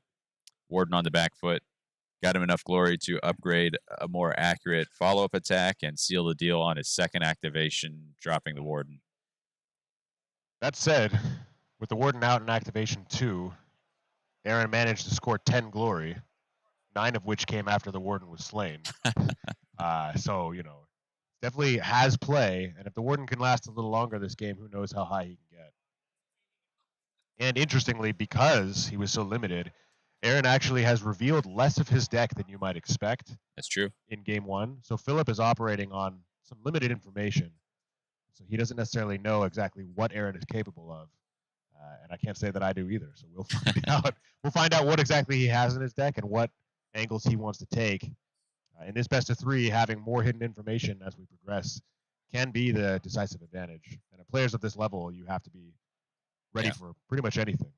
Warden on the back foot, got him enough glory to upgrade a more accurate follow-up attack and seal the deal on his second activation, dropping the Warden. That said, with the Warden out in activation 2, Aaron managed to score 10 glory, 9 of which came after the Warden was slain. So, definitely has play, and if the Warden can last a little longer this game, who knows how high he can get. And interestingly, because he was so limited, Aaron actually has revealed less of his deck than you might expect. That's true. In game 1. So Philip is operating on some limited information. So he doesn't necessarily know exactly what Aaron is capable of. And I can't say that I do either. So we'll find out. We'll find out what exactly he has in his deck and what angles he wants to take. In this best of 3, having more hidden information as we progress can be the decisive advantage. And at players of this level, you have to be ready for pretty much anything.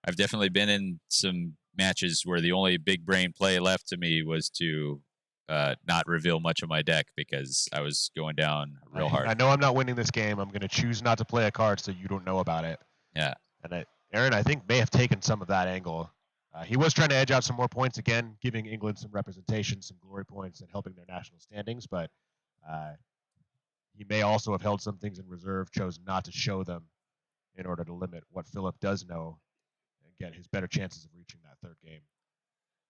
I've definitely been in some matches where the only big brain play left to me was to not reveal much of my deck because I was going down real hard. I know I'm not winning this game. I'm going to choose not to play a card so you don't know about it. Yeah. And Aaron, I think, may have taken some of that angle. He was trying to edge out some more points again, giving England some representation, some glory points, and helping their national standings. But he may also have held some things in reserve, chose not to show them in order to limit what Philip does know and get his better chances of reaching that third game.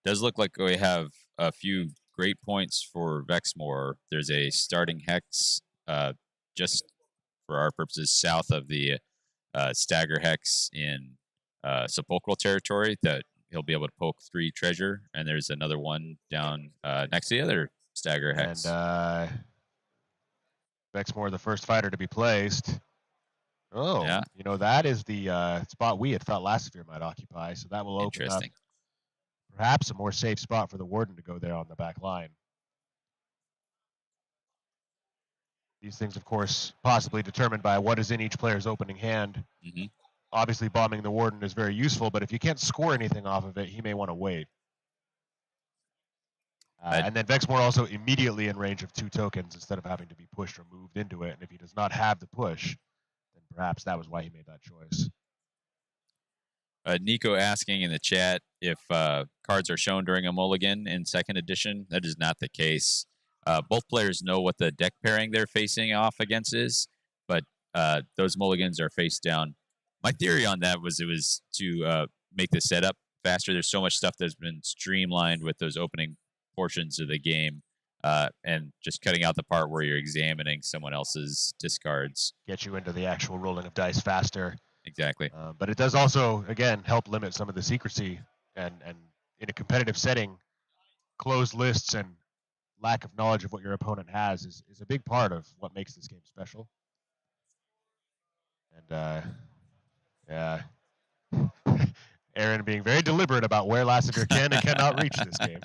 Does look like we have a few great points for Vexmore. There's a starting hex just for our purposes south of the stagger hex in Sepulchral territory that he'll be able to poke 3 treasure, and there's another one down next to the other stagger hex. And Vexmore, the first fighter to be placed. Oh, yeah. That is the spot we had thought Lassevier might occupy, so that will open up perhaps a more safe spot for the Warden to go there on the back line. These things, of course, possibly determined by what is in each player's opening hand. Mm-hmm. Obviously, bombing the Warden is very useful, but if you can't score anything off of it, he may want to wait. And then Vexmore also immediately in range of 2 tokens instead of having to be pushed or moved into it. And if he does not have the push, then perhaps that was why he made that choice. Nico asking in the chat if cards are shown during a mulligan in 2nd edition. That is not the case. Both players know what the deck pairing they're facing off against is, but those mulligans are face down. My theory on that was it was to make the setup faster. There's so much stuff that's been streamlined with those opening portions of the game, and just cutting out the part where you're examining someone else's discards. Get you into the actual rolling of dice faster. Exactly. But it does also, again, help limit some of the secrecy. And in a competitive setting, closed lists and lack of knowledge of what your opponent has is a big part of what makes this game special. And yeah, Aaron being very deliberate about where Lasseter can and cannot reach this game.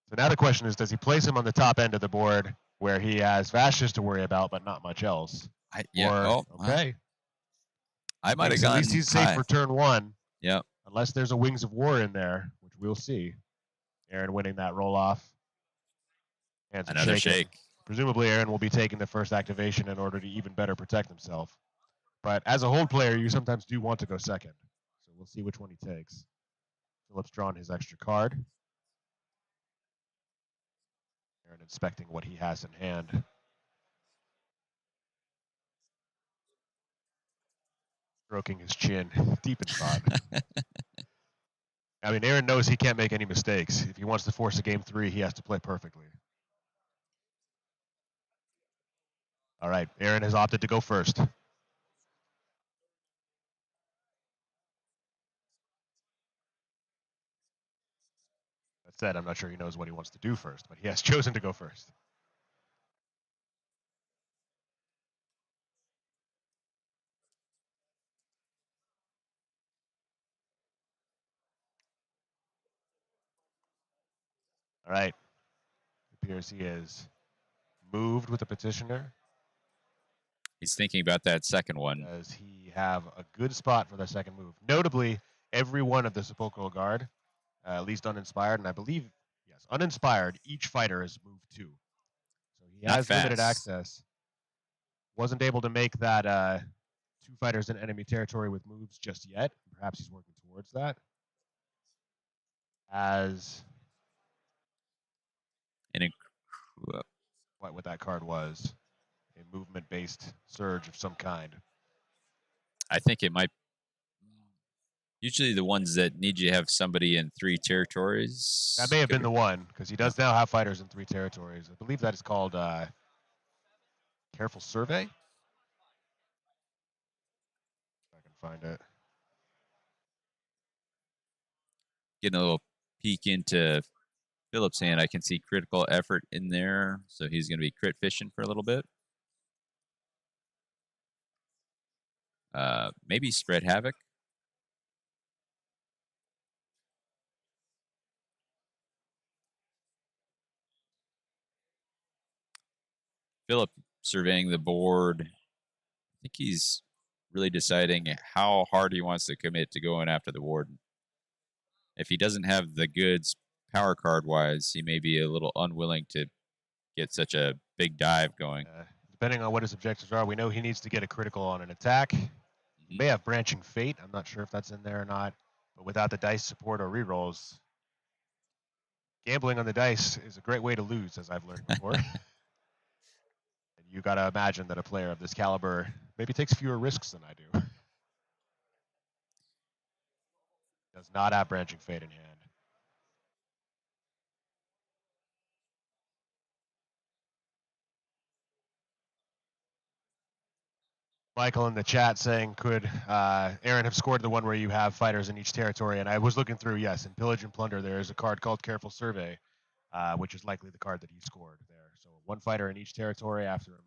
So now the question is, does he place him on the top end of the board where he has Vashes to worry about, but not much else? Okay. I might have gone. At least he's safe for turn one. Yep. Unless there's a Wings of War in there, which we'll see. Aaron winning that roll off. Another shake. Presumably, Aaron will be taking the first activation in order to even better protect himself. But as a hold player, you sometimes do want to go second. So we'll see which one he takes. Philip's drawn his extra card. Aaron inspecting what he has in hand. Stroking his chin, deep in thought. I mean, Aaron knows he can't make any mistakes. If he wants to force a game 3, he has to play perfectly. All right, Aaron has opted to go first. That said, I'm not sure he knows what he wants to do first, but he has chosen to go first. All right. It appears he is moved with the petitioner. He's thinking about that second one. Does he have a good spot for the second move? Notably, every one of the Sepulchral Guard, at least uninspired, and I believe, yes, uninspired, each fighter is moved 2. So he has limited access. Wasn't able to make that 2 fighters in enemy territory with moves just yet. Perhaps he's working towards that. As what that card was, a movement-based surge of some kind. I think it might. Usually the ones that need you to have somebody in 3 territories. That may have been the one, because he does now have fighters in 3 territories. I believe that is called Careful Survey. If I can find it. Getting a little peek into Philip's hand, I can see critical effort in there, so he's going to be crit fishing for a little bit. Maybe spread havoc. Philip surveying the board. I think he's really deciding how hard he wants to commit to going after the warden. If he doesn't have the goods power card wise, he may be a little unwilling to get such a big dive going. Depending on what his objectives are, we know he needs to get a critical on an attack. He may have Branching Fate. I'm not sure if that's in there or not. But without the dice support or rerolls, gambling on the dice is a great way to lose, as I've learned before. And you got to imagine that a player of this caliber maybe takes fewer risks than I do. Does not have Branching Fate in hand. Michael in the chat saying, could Aaron have scored the one where you have fighters in each territory? And I was looking through, yes, in Pillage and Plunder, there is a card called Careful Survey, which is likely the card that he scored there. So 1 fighter in each territory after a move.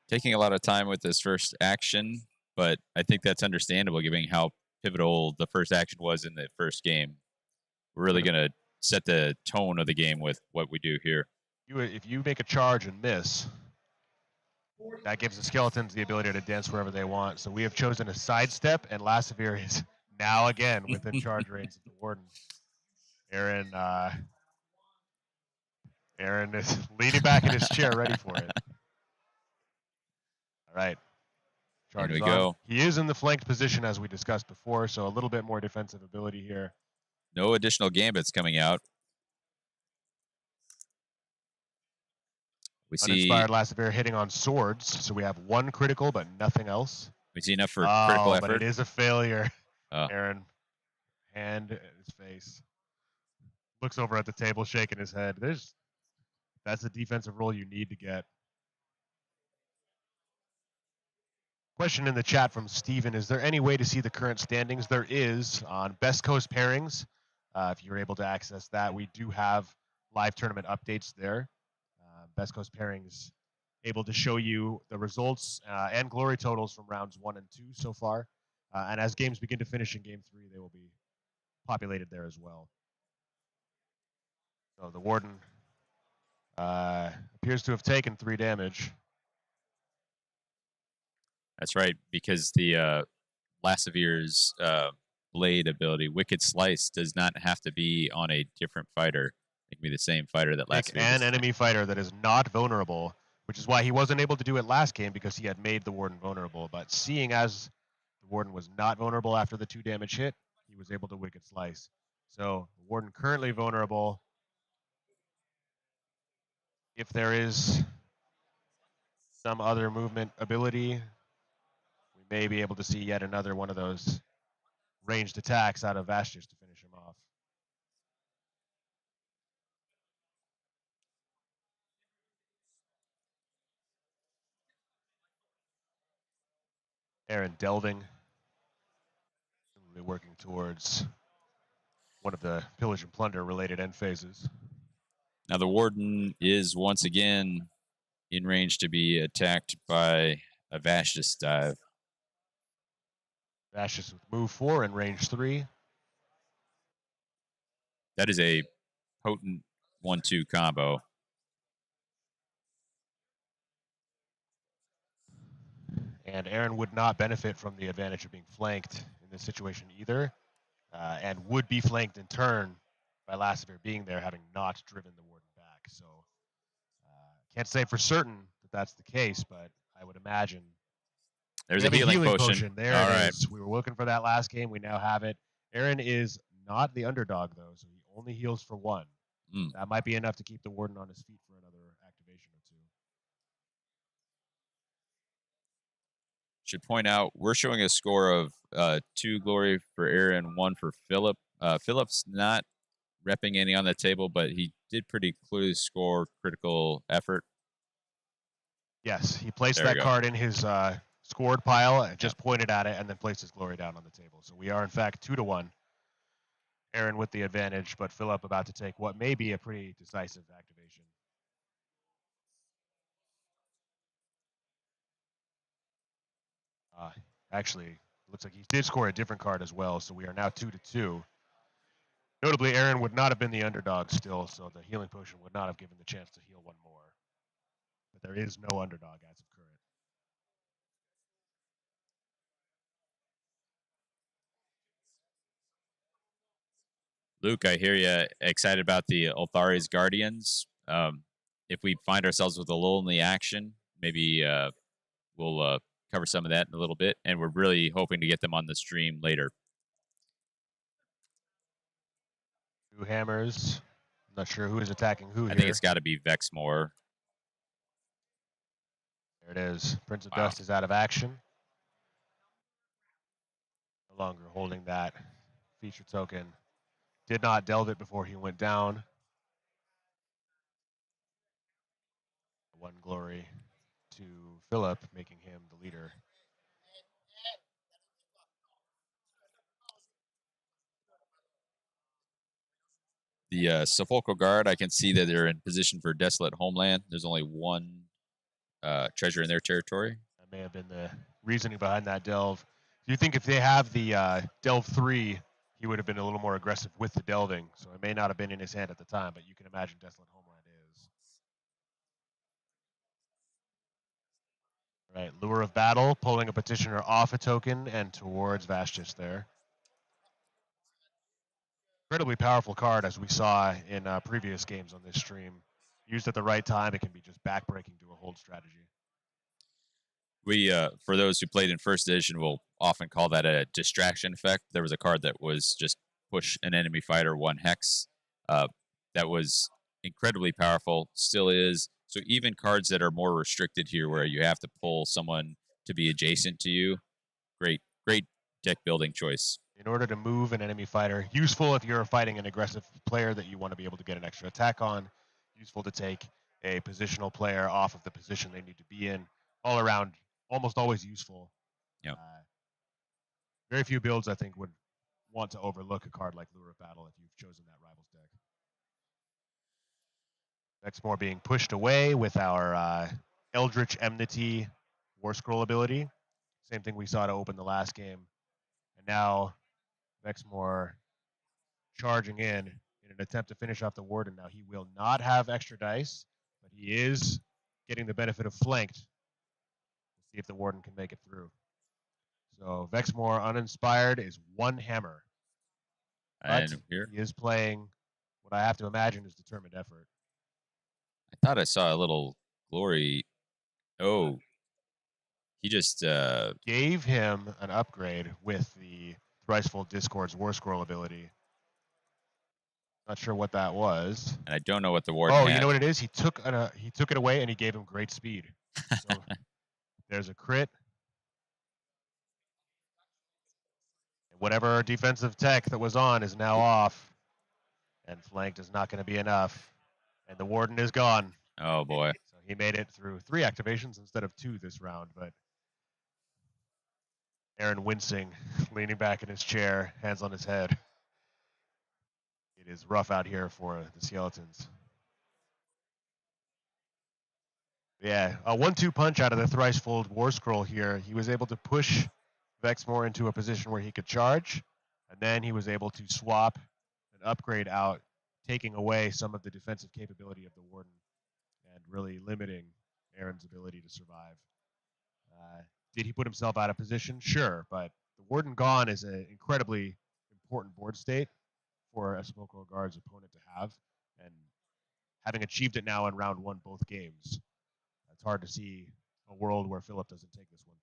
Taking a lot of time with this first action, but I think that's understandable given how pivotal the first action was in the first game. We're really going to set the tone of the game with what we do here. If you make a charge and miss, that gives the skeletons the ability to dance wherever they want. So we have chosen a sidestep, and Lasseter is now again within charge range of the warden. Aaron is leaning back in his chair, ready for it. All right. Here we go. He is in the flanked position as we discussed before, so a little bit more defensive ability here. No additional gambits coming out. We see Uninspired Lasseter hitting on swords, so we have 1 critical, but nothing else. We see enough for critical effort. But it is a failure. Aaron, hand at his face. Looks over at the table, shaking his head. That's the defensive role you need to get. Question in the chat from Steven. Is there any way to see the current standings? There is on Best Coast Pairings. If you're able to access that, we do have live tournament updates there. Best Coast Pairings able to show you the results and glory totals from rounds 1 and 2 so far. And as games begin to finish in game 3, they will be populated there as well. So the Warden appears to have taken 3 damage. That's right, because the Lassivere's blade ability, Wicked Slice, does not have to be on a different fighter. It can be the same fighter that Pick Lassivere an enemy fighter that is not vulnerable, which is why he wasn't able to do it last game, because he had made the Warden vulnerable. But seeing as the Warden was not vulnerable after the 2 damage hit, he was able to Wicked Slice. So the Warden currently vulnerable. If there is some other movement ability, we may be able to see yet another one of those ranged attacks out of Vashtis to finish him off. Aaron delving, working towards one of the Pillage and Plunder related end phases. Now the Warden is once again in range to be attacked by a Vashtis dive. Vashtis with move 4 and range 3. That is a potent 1-2 combo. And Aaron would not benefit from the advantage of being flanked in this situation either, and would be flanked in turn by Lassivere being there, having not driven the Warden back. So can't say for certain that that's the case, but I would imagine. There's a healing potion. There All it right. is. We were looking for that last game. We now have it. Aaron is not the underdog, though, so he only heals for 1. That might be enough to keep the Warden on his feet for another activation or 2. Should point out, we're showing a score of 2 glory for Aaron, 1 for Philip. Philip's not repping any on the table, but he did pretty clearly score critical effort. Yes, he placed that card in his scored pile and just pointed at it and then placed his glory down on the table. So we are, in fact, 2-1. Aaron with the advantage, but Philip about to take what may be a pretty decisive activation. Actually, looks like he did score a different card as well, so we are now 2-2. Notably, Aaron would not have been the underdog still, so the healing potion would not have given the chance to heal 1 more. But there is no underdog as of current. Luke, I hear you excited about the Ulthari's Guardians. If we find ourselves with a lonely action, maybe we'll cover some of that in a little bit, and we're really hoping to get them on the stream later. 2 hammers. I'm not sure who is attacking who here. I think it's got to be Vexmore. There it is. Prince of Dust is out of action. No longer holding that feature token. Did not delve it before he went down. 1 glory to Philip, making him the leader. The Sepulchral Guard, I can see that they're in position for Desolate Homeland. There's only 1 treasure in their territory. That may have been the reasoning behind that delve. Do you think if they have the delve 3, he would have been a little more aggressive with the delving? So it may not have been in his hand at the time, but you can imagine Desolate Homeland is. All right, Lure of Battle, pulling a Petitioner off a token and towards Vashtis there. Incredibly powerful card, as we saw in previous games on this stream. Used at the right time, it can be just backbreaking to a hold strategy. We, for those who played in first edition, will often call that a distraction effect. There was a card that was just push an enemy fighter 1 hex. That was incredibly powerful, still is. So even cards that are more restricted here, where you have to pull someone to be adjacent to you, great deck building choice. In order to move an enemy fighter, useful if you're fighting an aggressive player that you want to be able to get an extra attack on, useful to take a positional player off of the position they need to be in. All around, almost always useful. Yep. Very few builds, I think, would want to overlook a card like Lure of Battle if you've chosen that Rivals deck. Vexmore being pushed away with our Eldritch Enmity War Scroll ability. Same thing we saw to open the last game. And now Vexmore charging in an attempt to finish off the Warden. Now he will not have extra dice, but he is getting the benefit of flanked. We'll see if the Warden can make it through. So Vexmore uninspired is one hammer. But And here, he is playing what I have to imagine is determined effort. I thought I saw a little glory. Oh, he just Gave him an upgrade with the Thricefold Discord's War Scroll ability. Not sure what that was. and I don't know what the Warden Oh, had. you know what it is? He took it away and he gave him great speed. So there's a crit. Whatever defensive tech that was on is now off. And flanked is not going to be enough. And the Warden is gone. Oh boy. So he made it through 3 activations instead of 2 this round. But Aaron wincing, leaning back in his chair, hands on his head. It is rough out here for the Skeletons. Yeah, a 1-2 punch out of the Thricefold War Scroll here. He was able to push Vexmore into a position where he could charge, and then he was able to swap an upgrade out, taking away some of the defensive capability of the Warden and really limiting Aaron's ability to survive. Did he put himself out of position? Sure, but the Warden gone is an incredibly important board state for a Sepulchral Guard's opponent to have, and having achieved it now in round 1 both games, it's hard to see a world where Philip doesn't take this one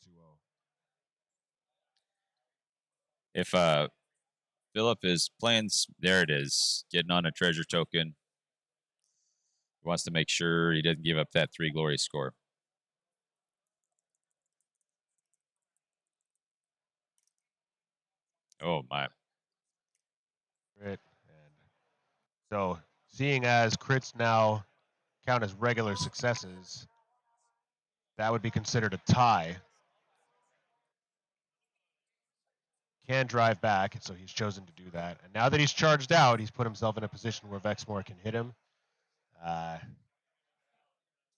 2-0. If Philip is playing, there it is, getting on a treasure token. He wants to make sure he doesn't give up that 3 glory score. Oh my. Crit. And so seeing as crits now count as regular successes, that would be considered a tie. Can drive back, so he's chosen to do that. And now that he's charged out, he's put himself in a position where Vexmore can hit him.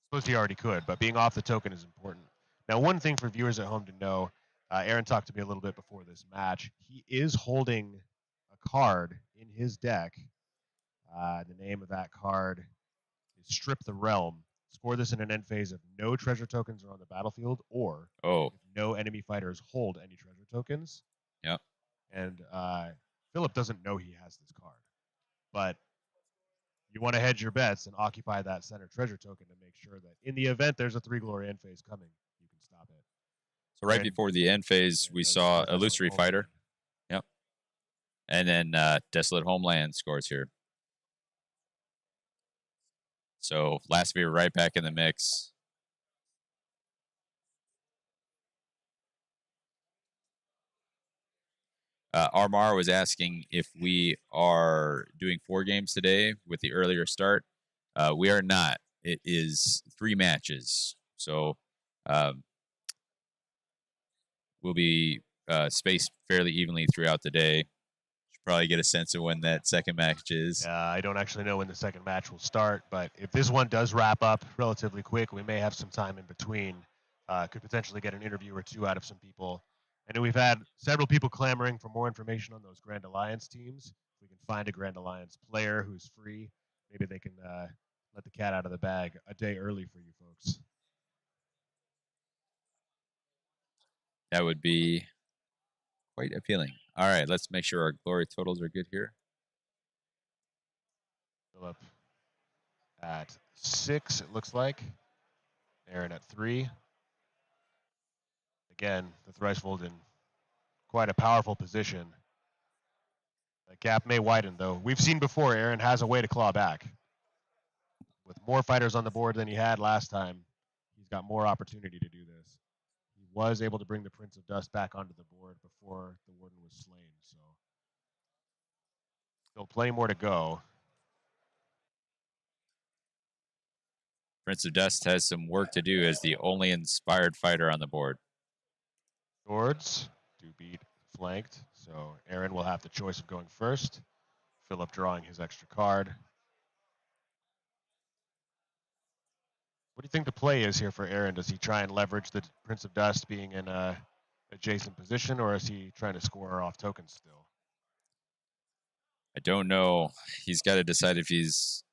Suppose he already could, but being off the token is important. Now, one thing for viewers at home to know, Aaron talked to me a little bit before this match. He is holding a card in his deck. The name of that card is Strip the Realm. Score this in an end phase if no treasure tokens are on the battlefield, or if no enemy fighters hold any treasure tokens. Yep. And Philip doesn't know he has this card, but you want to hedge your bets and occupy that center treasure token to make sure that in the event there's a 3 glory end phase coming, you can stop it. So right before the end phase, we saw Illusory Fighter. Yep. And then Desolate Homeland scores here. So Lastvir right back in the mix. Armar was asking if we are doing 4 games today with the earlier start. We are not. It is 3 matches. So we'll be spaced fairly evenly throughout the day. Should probably get a sense of when that second match is. I don't actually know when the second match will start, but if this one does wrap up relatively quick, we may have some time in between. Could potentially get an interview or 2 out of some people. I know we've had several people clamoring for more information on those Grand Alliance teams. If we can find a Grand Alliance player who's free, maybe they can let the cat out of the bag a day early for you folks. That would be quite appealing. All right, let's make sure our glory totals are good here. Philip at 6, it looks like. Aaron at 3. Again, the Thricefold in quite a powerful position. The gap may widen, though. We've seen before Aaron has a way to claw back. With more fighters on the board than he had last time, he's got more opportunity to do this. He was able to bring the Prince of Dust back onto the board before the Warden was slain, so still plenty more to go. Prince of Dust has some work to do as the only inspired fighter on the board. Swords do beat flanked, so Aaron will have the choice of going first. Philip drawing his extra card. What do you think the play is here for Aaron? Does he try and leverage the Prince of Dust being in a adjacent position, or is he trying to score off tokens still? I don't know. He's got to decide if he's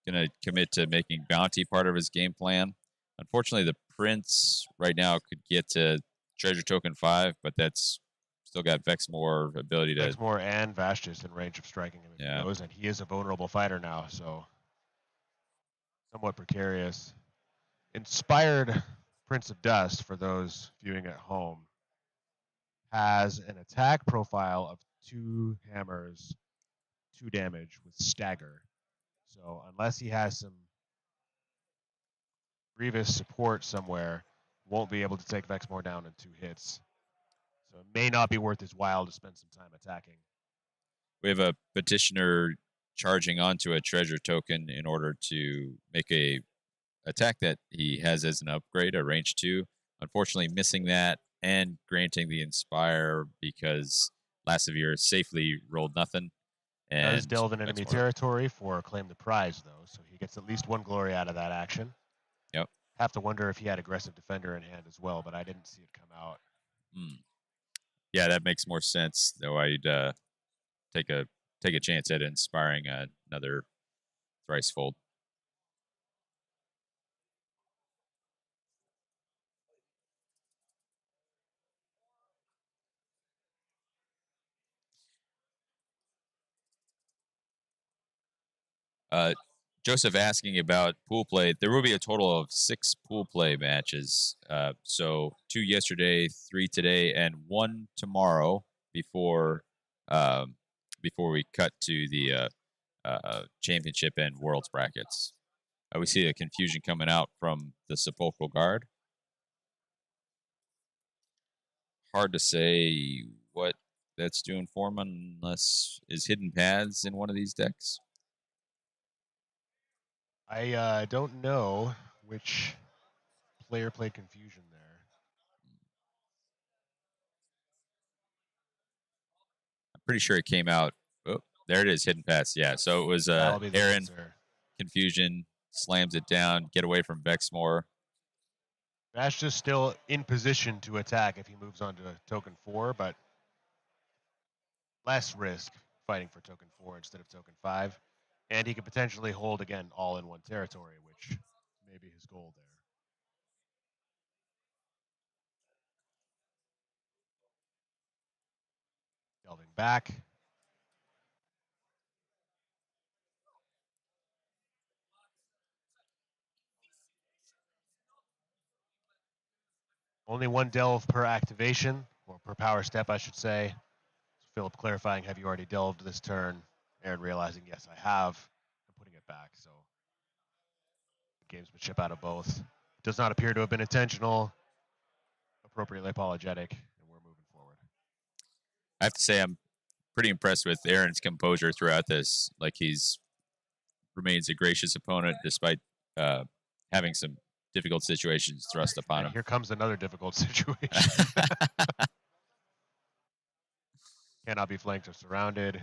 going to commit to making bounty part of his game plan. Unfortunately, the Prince right now could get to treasure token 5, but that's still got Vexmore ability to. Vexmore and Vashtis in range of striking him if he goes, and he is a vulnerable fighter now, so somewhat precarious. Inspired Prince of Dust, for those viewing at home, has an attack profile of 2 hammers, 2 damage with stagger. So unless he has some Grievous support somewhere, won't be able to take Vexmore down in 2 hits. So it may not be worth his while to spend some time attacking. We have a petitioner charging onto a treasure token in order to make a attack that he has as an upgrade, a range 2. Unfortunately, missing that and granting the Inspire because Lassevier safely rolled nothing. And does delve in enemy territory for Claim the Prize, though, so he gets at least 1 glory out of that action. Yep. Have to wonder if he had aggressive defender in hand as well, but I didn't see it come out. Yeah, that makes more sense. Though I'd take a chance at inspiring another Thricefold. Joseph asking about pool play. There will be a total of 6 pool play matches. So 2 yesterday, 3 today, and 1 tomorrow before we cut to the championship and worlds brackets. We see a confusion coming out from the Sepulchral Guard. Hard to say what that's doing for him unless is Hidden Paths in one of these decks. I don't know which player played confusion there. I'm pretty sure it came out. Oh, there it is, Hidden Paths. Yeah, so it was Aaron. Answer. Confusion slams it down. Get away from Vexmore. Vash just still in position to attack if he moves on to token 4, but less risk fighting for token 4 instead of token 5. And he could potentially hold, again, all in one territory, which may be his goal there. Delving back. Only 1 delve per activation, or per power step, I should say. Philip clarifying, have you already delved this turn? Aaron realizing, yes, I have. I'm putting it back, so gamesmanship out of both. Does not appear to have been intentional. Appropriately apologetic, and we're moving forward. I have to say I'm pretty impressed with Aaron's composure throughout this. Like he's remains a gracious opponent despite having some difficult situations thrust upon him. Here comes another difficult situation. Cannot be flanked or surrounded.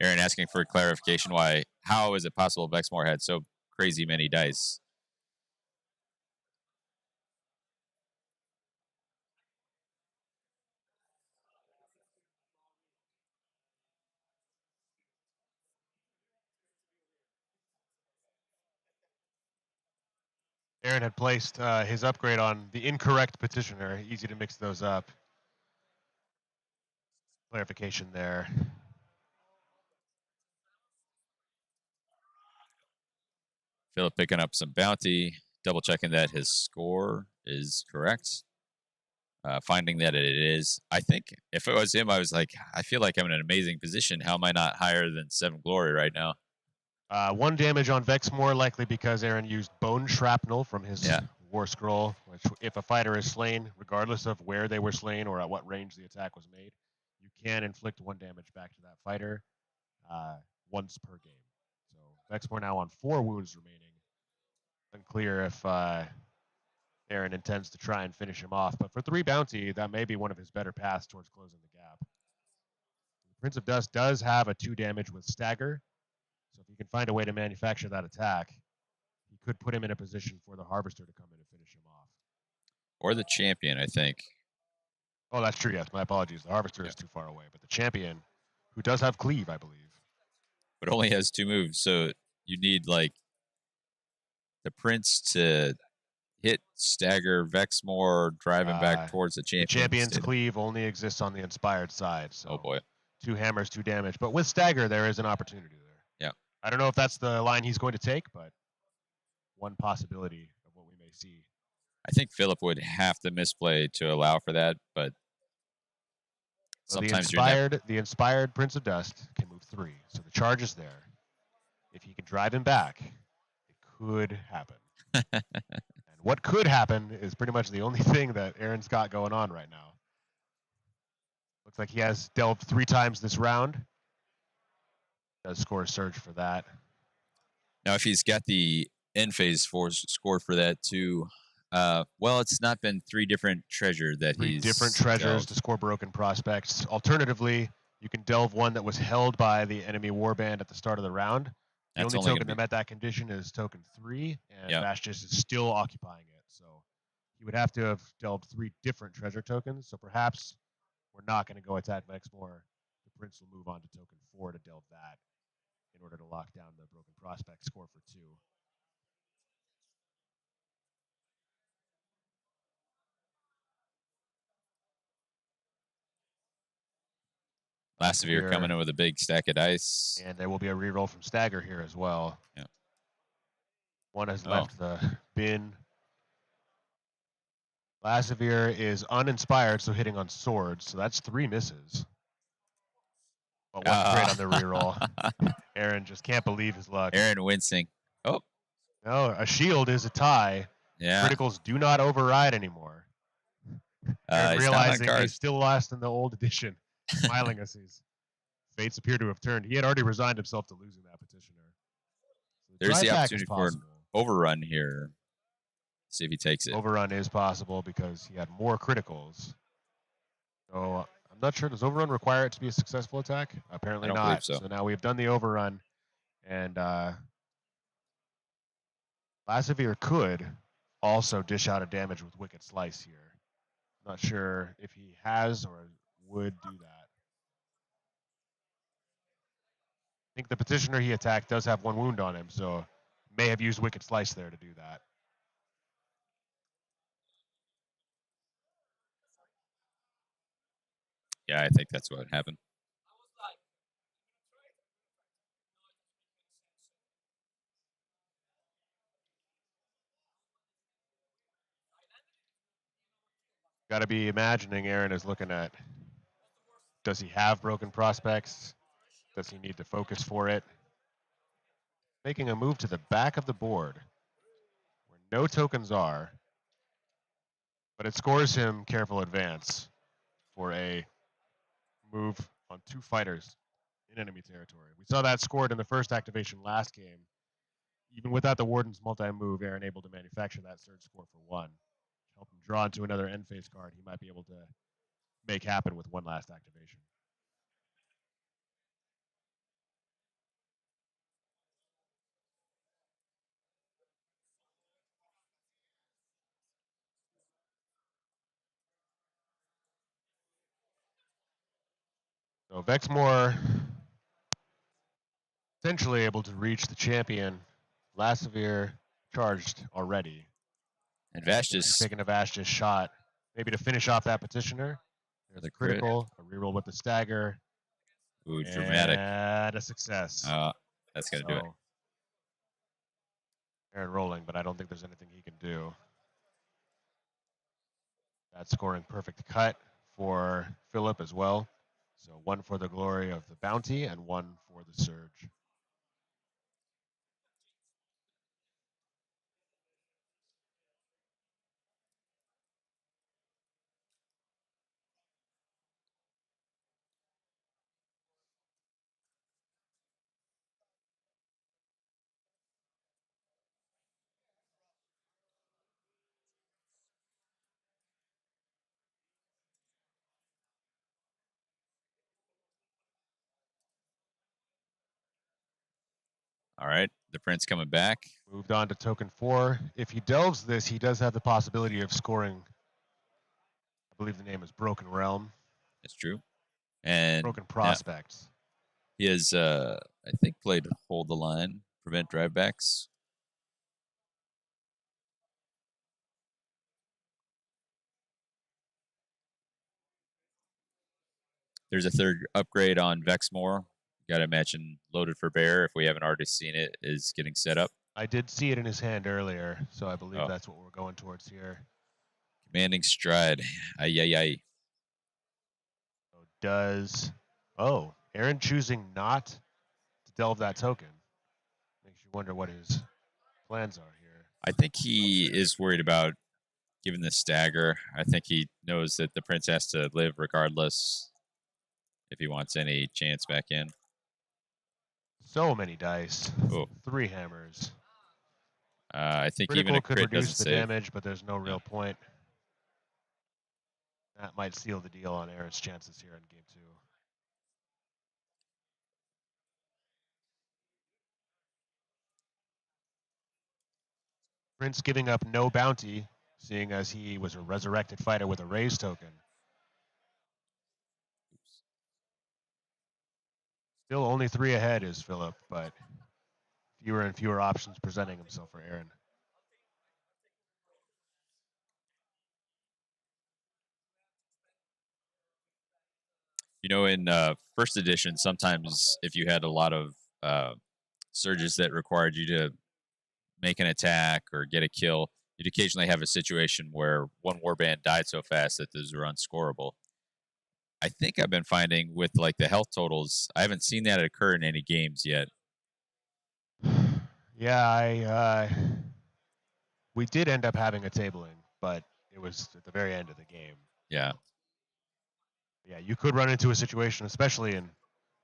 Aaron asking for clarification how is it possible Vexmore had so crazy many dice? Aaron had placed his upgrade on the incorrect petitioner. Easy to mix those up. Clarification there. Philip picking up some bounty, double checking that his score is correct. Finding that it is. I think if it was him, I was like, I feel like I'm in an amazing position. How am I not higher than 7 glory right now? 1 damage on Vexmore, likely because Aaron used Bone Shrapnel from his War Scroll, which if a fighter is slain, regardless of where they were slain or at what range the attack was made, you can inflict 1 damage back to that fighter. once per game. So Vexmore now on 4 wounds remaining. Unclear if Aaron intends to try and finish him off, but for 3 bounty, that may be one of his better paths towards closing the gap. The Prince of Dust does have a 2 damage with stagger, so if he can find a way to manufacture that attack, he could put him in a position for the Harvester to come in and finish him off. Or the champion, I think. Oh, that's true, yes. My apologies. The Harvester is too far away, but the champion, who does have cleave, I believe. But only has 2 moves, so you need, like, the Prince to hit, stagger, Vexmore, drive him back towards the champion. The champion's cleave only exists on the inspired side, so oh boy. 2 hammers, 2 damage. But with stagger, there is an opportunity there. Yeah. I don't know if that's the line he's going to take, but one possibility of what we may see. I think Philip would have to misplay to allow for that, but sometimes the inspired Prince of Dust can move 3, so the charge is there. If he can drive him back, it could happen. And what could happen is pretty much the only thing that Aaron's got going on right now. Looks like he has delved 3 times this round. Does score a surge for that. Now, if he's got the end phase score for that too, well, it's not been 3 different treasure that 3 he's different treasures dealt. to score broken prospects. Alternatively, you can delve one that was held by the enemy warband at the start of the round. The only token that met that condition is token 3, and Vastus is still occupying it. So he would have to have delved 3 different treasure tokens. So perhaps we're not going to go attack Vexmore. The Prince will move on to token 4 to delve that in order to lock down the broken prospect score for 2. Lassevier coming in with a big stack of dice. And there will be a reroll from Stagger here as well. Yeah. One has left the bin. Lassevier is uninspired, so hitting on swords. So that's 3 misses. But 1 crit on the reroll. Aaron just can't believe his luck. Aaron wincing. Oh. No, a shield is a tie. Yeah. Criticals do not override anymore. Aaron realizing he's still lost in the old edition. Smiling as his fates appear to have turned. He had already resigned himself to losing that petitioner. So there's the opportunity for an overrun here. See if he takes it. Overrun is possible because he had more criticals. So I'm not sure. Does overrun require it to be a successful attack? Apparently I don't not. believe so. So now we've done the overrun, and Lassevier could also dish out a damage with Wicked Slice here. Not sure if he has or would do that. I think the petitioner he attacked does have 1 wound on him, so may have used Wicked Slice there to do that. Yeah, I think that's what happened. Got to be imagining Aaron is looking at, does he have broken prospects? Does he need to focus for it? Making a move to the back of the board where no tokens are, but it scores him careful advance for a move on 2 fighters in enemy territory. We saw that scored in the first activation last game. Even without the Warden's multi-move, Aaron able to manufacture that surge score for 1. Help him draw into another end phase card he might be able to make happen with 1 last activation. So Vexmore essentially able to reach the champion. Lassevier charged already. And Vastus taking a Vastus shot, maybe to finish off that petitioner. There's a critical, a reroll with the stagger. Ooh, dramatic. And a success. That's going to do it. Aaron rolling, but I don't think there's anything he can do. That's scoring perfect cut for Philip as well. So 1 for the glory of the bounty and 1 for the surge. All right, the Prince coming back. Moved on to token 4. If he delves this, he does have the possibility of scoring. I believe the name is Broken Realm. That's true. And Broken now Prospects. he has, I think, played Hold the Line, prevent drivebacks. There's a third upgrade on Vexmore. Got to imagine Loaded for Bear, if we haven't already seen it, is getting set up. I did see it in his hand earlier, so I believe Oh. that's what we're going towards here. Commanding Stride. Ay, ay, ay. So does... Oh, Aaron choosing not to delve that token. Makes you wonder what his plans are here. I think he is worried about giving the stagger. I think he knows that the Prince has to live regardless if he wants any chance back in. So many dice. Oh. 3 hammers. I think Critical even a could crit reduce doesn't the save. damage, but there's no real point. That might seal the deal on Aaron's chances here in game 2. Prince giving up no bounty, seeing as he was a resurrected fighter with a raise token. Still only 3 ahead is Philip, but fewer and fewer options presenting himself for Aaron. You know, in first edition, sometimes if you had a lot of surges that required you to make an attack or get a kill, you'd occasionally have a situation where one warband died so fast that those were unscorable. I think I've been finding with like the health totals, I haven't seen that occur in any games yet. Yeah, we did end up having a tabling, but it was at the very end of the game. Yeah. Yeah, you could run into a situation, especially in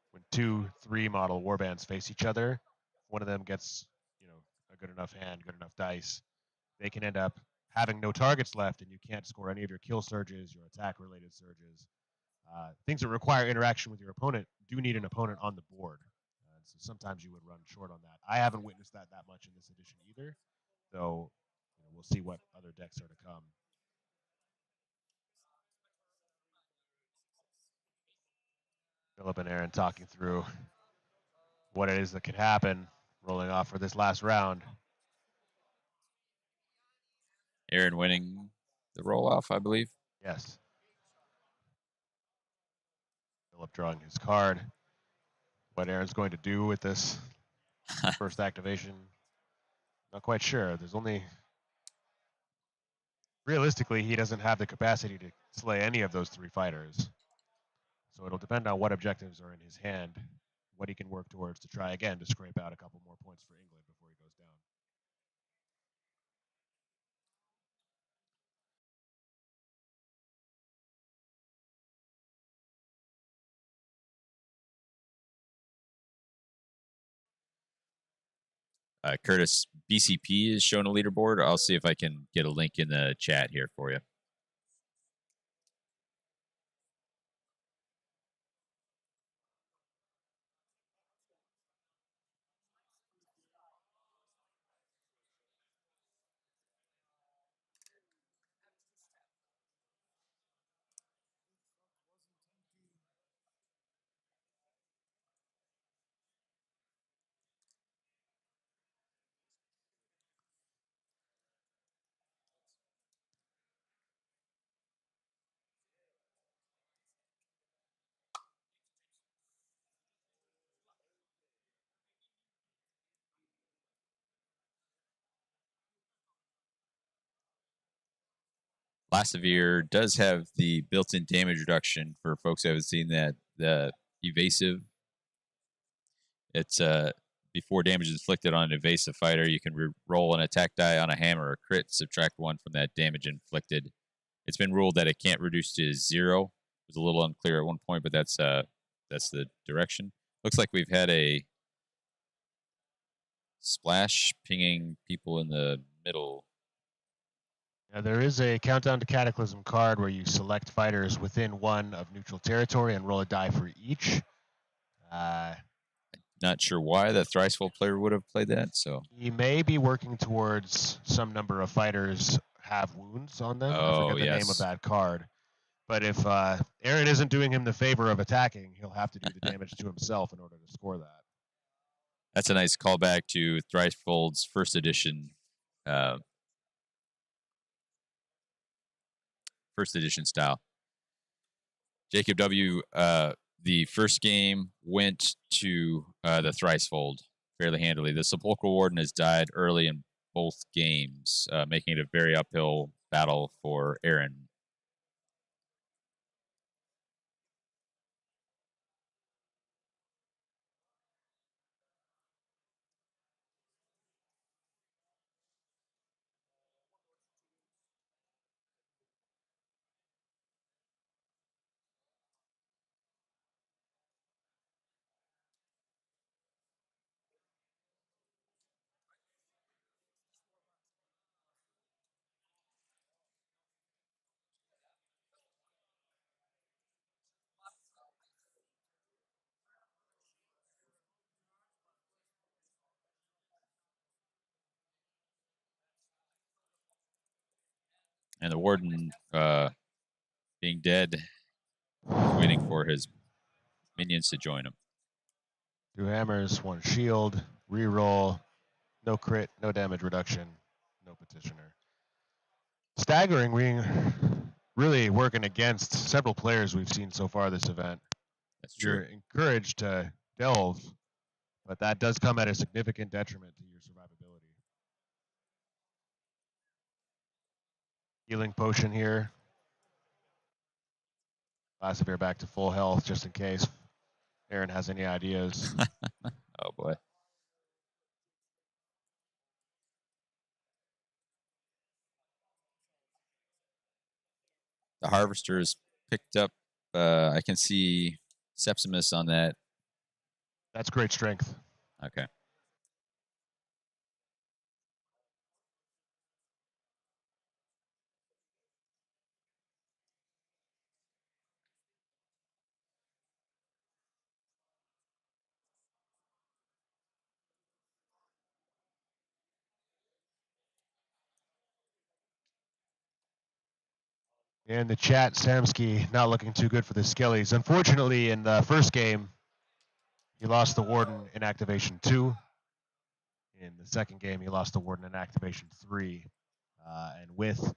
when 2-3 model warbands face each other. One of them gets, a good enough hand, good enough dice. They can end up having no targets left, and you can't score any of your kill surges, your attack-related surges. Things that require interaction with your opponent do need an opponent on the board. So sometimes you would run short on that. I haven't witnessed that much in this edition either, though we'll see what other decks are to come. Philip and Aaron talking through what it is that could happen, rolling off for this last round. Aaron winning the roll-off, I believe. Yes. Philip drawing his card. What Aaron's going to do with this first activation, not quite sure. There's only... Realistically, he doesn't have the capacity to slay any of those 3 fighters. So it'll depend on what objectives are in his hand, what he can work towards to try again to scrape out a couple more points for England before he goes down. Curtis, BCP is showing a leaderboard. I'll see if I can get a link in the chat here for you. Lassevier does have the built-in damage reduction for folks who haven't seen that. The evasive, it's before damage is inflicted on an evasive fighter, you can roll an attack die on a hammer or crit, subtract 1 from that damage inflicted. It's been ruled that it can't reduce to 0. It was a little unclear at one point, but that's the direction. Looks like we've had a splash pinging people in the middle. Now, there is a Countdown to Cataclysm card where you select fighters within 1 of neutral territory and roll a die for each. Not sure why the Thricefold player would have played that. So He may be working towards some number of fighters have wounds on them. I forget the name of that card. But if Aaron isn't doing him the favor of attacking, he'll have to do the damage to himself in order to score that. That's a nice callback to Thricefold's first edition style. Jacob W. The first game went to the Thricefold fairly handily. The Sepulchral Warden has died early in both games, making it a very uphill battle for Aaron. And the Warden, being dead, is waiting for his minions to join him. 2 hammers, 1 shield, reroll, no crit, no damage reduction, no petitioner. Staggering, really working against several players we've seen so far this event. That's true. You're encouraged to delve, but that does come at a significant detriment to your survivability. Healing potion here. Lasavir back to full health just in case Aaron has any ideas. Oh boy. The Harvester is picked up. I can see Sepsimus on that. That's great strength. Okay. In the chat, Samsky not looking too good for the Skellies. Unfortunately, in the first game, he lost the Warden in Activation 2. In the second game, he lost the Warden in Activation 3. And with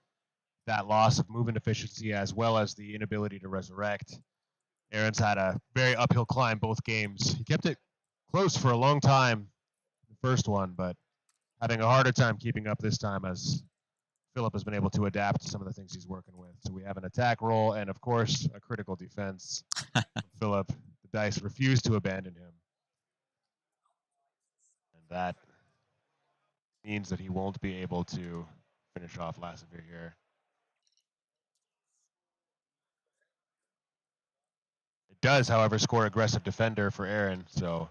that loss of movement efficiency as well as the inability to resurrect, Aaron's had a very uphill climb both games. He kept it close for a long time, the first one, but having a harder time keeping up this time as Philip has been able to adapt to some of the things he's working with. So we have an attack roll and, of course, a critical defense. Philip, the dice refuse to abandon him. And that means that he won't be able to finish off Lasavir here. It does, however, score aggressive defender for Aaron. So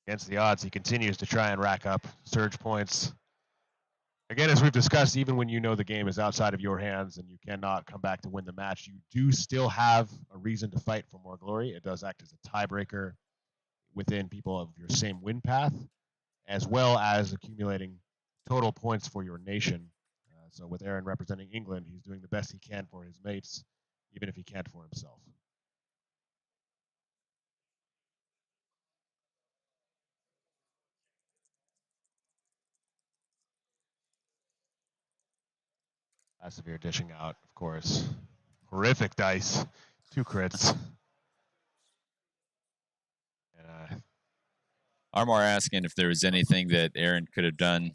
against the odds, he continues to try and rack up surge points. Again, as we've discussed, even when you know the game is outside of your hands and you cannot come back to win the match, you do still have a reason to fight for more glory. It does act as a tiebreaker within people of your same win path, as well as accumulating total points for your nation. So with Aaron representing England, he's doing the best he can for his mates, even if he can't for himself. Lasavir dishing out, of course. Horrific dice. 2 crits. And Armor asking if there was anything that Aaron could have done.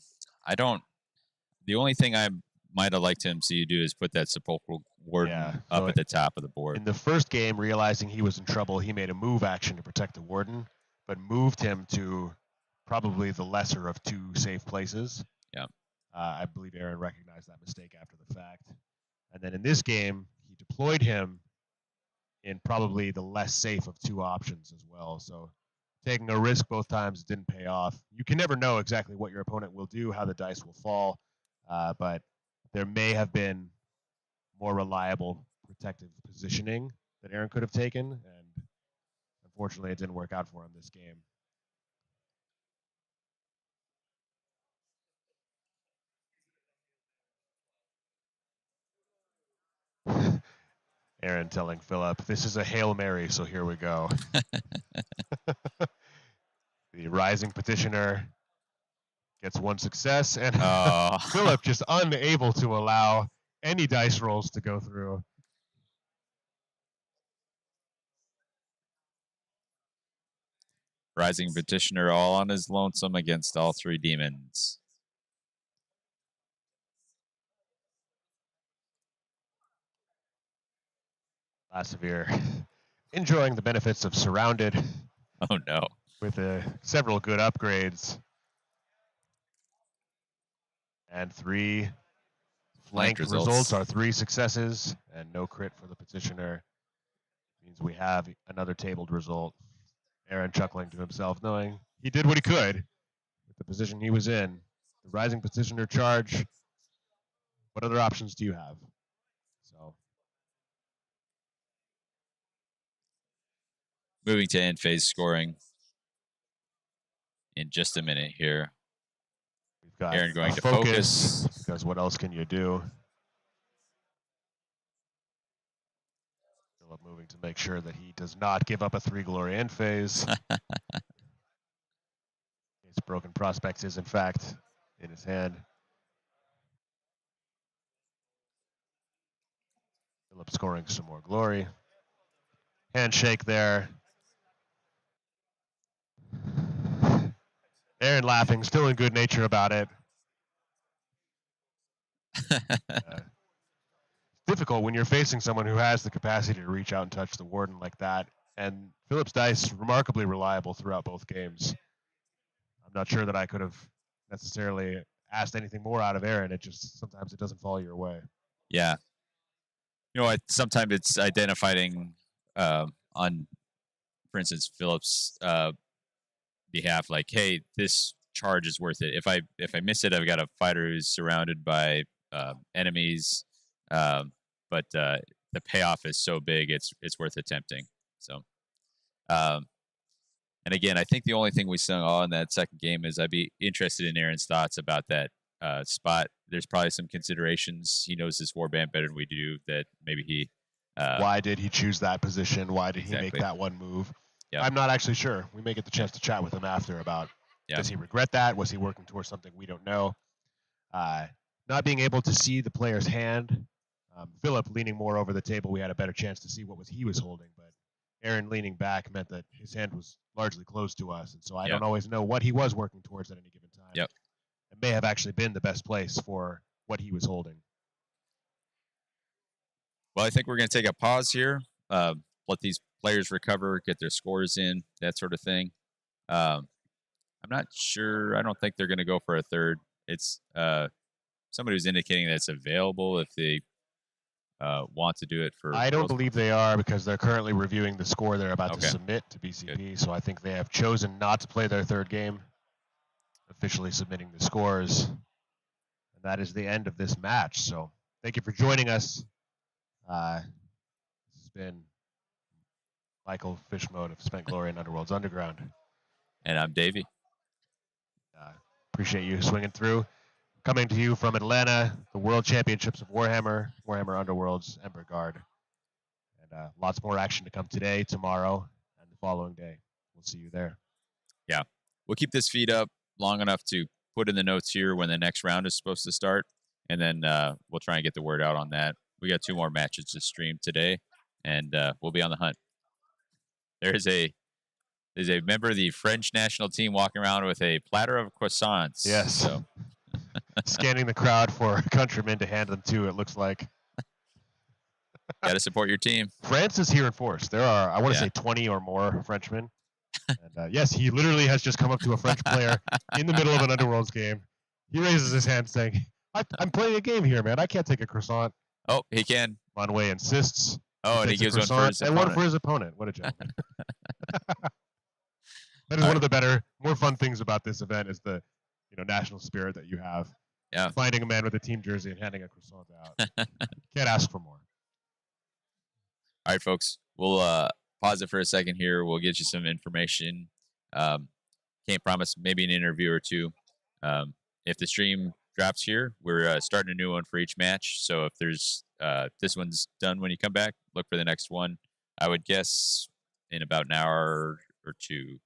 The only thing I might have liked him see you do is put that Sepulchral Warden up at the top of the board. In the first game, realizing he was in trouble, he made a move action to protect the Warden, but moved him to probably the lesser of 2 safe places. Yeah. I believe Aaron recognized that mistake after the fact. And then in this game, he deployed him in probably the less safe of 2 options as well. So taking a risk both times didn't pay off. You can never know exactly what your opponent will do, how the dice will fall, but there may have been more reliable protective positioning that Aaron could have taken, and unfortunately, it didn't work out for him this game. Aaron telling Philip, this is a Hail Mary, so here we go. The Rising Petitioner gets one success, and Philip just unable to allow any dice rolls to go through. Rising Petitioner all on his lonesome against all three demons. Lassevier enjoying the benefits of Surrounded. Oh no. With several good upgrades. And 3 flanked results are 3 successes and no crit for the Petitioner. Means we have another tabled result. Aaron chuckling to himself, knowing he did what he could with the position he was in. The Rising Petitioner charge. What other options do you have? So, moving to end phase scoring in just a minute here. We've got Aaron going to focus. Because what else can you do? Philip moving to make sure that he does not give up a 3 glory end phase. His broken prospects is in fact in his hand. Philip scoring some more glory. Handshake there. Aaron laughing, still in good nature about it. Difficult when you're facing someone who has the capacity to reach out and touch the warden like that. And Philip's dice remarkably reliable throughout both games. I'm not sure that I could have necessarily asked anything more out of Aaron. It just sometimes it doesn't fall your way. Yeah. You know, sometimes it's identifying on, for instance, Philip's behalf, like, hey, this charge is worth it. If I miss it, I've got a fighter who's surrounded by enemies, but the payoff is so big, it's worth attempting. So, and again, I think the only thing we saw in that second game is I'd be interested in Aaron's thoughts about that spot. There's probably some considerations. He knows this warband better than we do. That maybe he. Why did he choose that position? Why did he make that one move? Yep. I'm not actually sure. We may get the chance to chat with him after about does he regret that? Was he working towards something we don't know? Not being able to see the player's hand. Philip leaning more over the table, we had a better chance to see what he was holding, but Aaron leaning back meant that his hand was largely closed to us, and so I don't always know what he was working towards at any given time. Yep. It may have actually been the best place for what he was holding. Well, I think we're going to take a pause here, let these players recover, get their scores in, that sort of thing. I'm not sure. I don't think they're going to go for a third. It's somebody who's indicating that it's available if they want to do it for. I don't believe they are because they're currently reviewing the score they're about to submit to BCP. Good. So I think they have chosen not to play their third game, officially submitting the scores. And that is the end of this match. So thank you for joining us. This has been Michael Fishmode of Spent Glory and Underworlds Underground. And I'm Davey. Appreciate you swinging through. Coming to you from Atlanta, the World Championships of Warhammer, Warhammer Underworlds, Emberstone. And lots more action to come today, tomorrow, and the following day. We'll see you there. Yeah. We'll keep this feed up long enough to put in the notes here when the next round is supposed to start. And then we'll try and get the word out on that. We got 2 more matches to stream today, and we'll be on the hunt. There's a member of the French national team walking around with a platter of croissants. Yes. So. Scanning the crowd for countrymen to hand them to, it looks like. Got to support your team. France is here in force. There are, I want to say, 20 or more Frenchmen. And yes, he literally has just come up to a French player in the middle of an Underworlds game. He raises his hand saying, I'm playing a game here, man. I can't take a croissant. Oh, he can. Monway insists. Oh, and he gives one for his opponent. And one for his opponent. What a gentleman. That is one of the better, more fun things about this event is the national spirit that you have. Yeah. Finding a man with a team jersey and handing a croissant out. Can't ask for more. All right, folks. We'll pause it for a second here. We'll get you some information. Can't promise maybe an interview or two. If the stream drops here, we're starting a new one for each match. So if there's this one's done when you come back, look for the next one. I would guess in about an hour or two.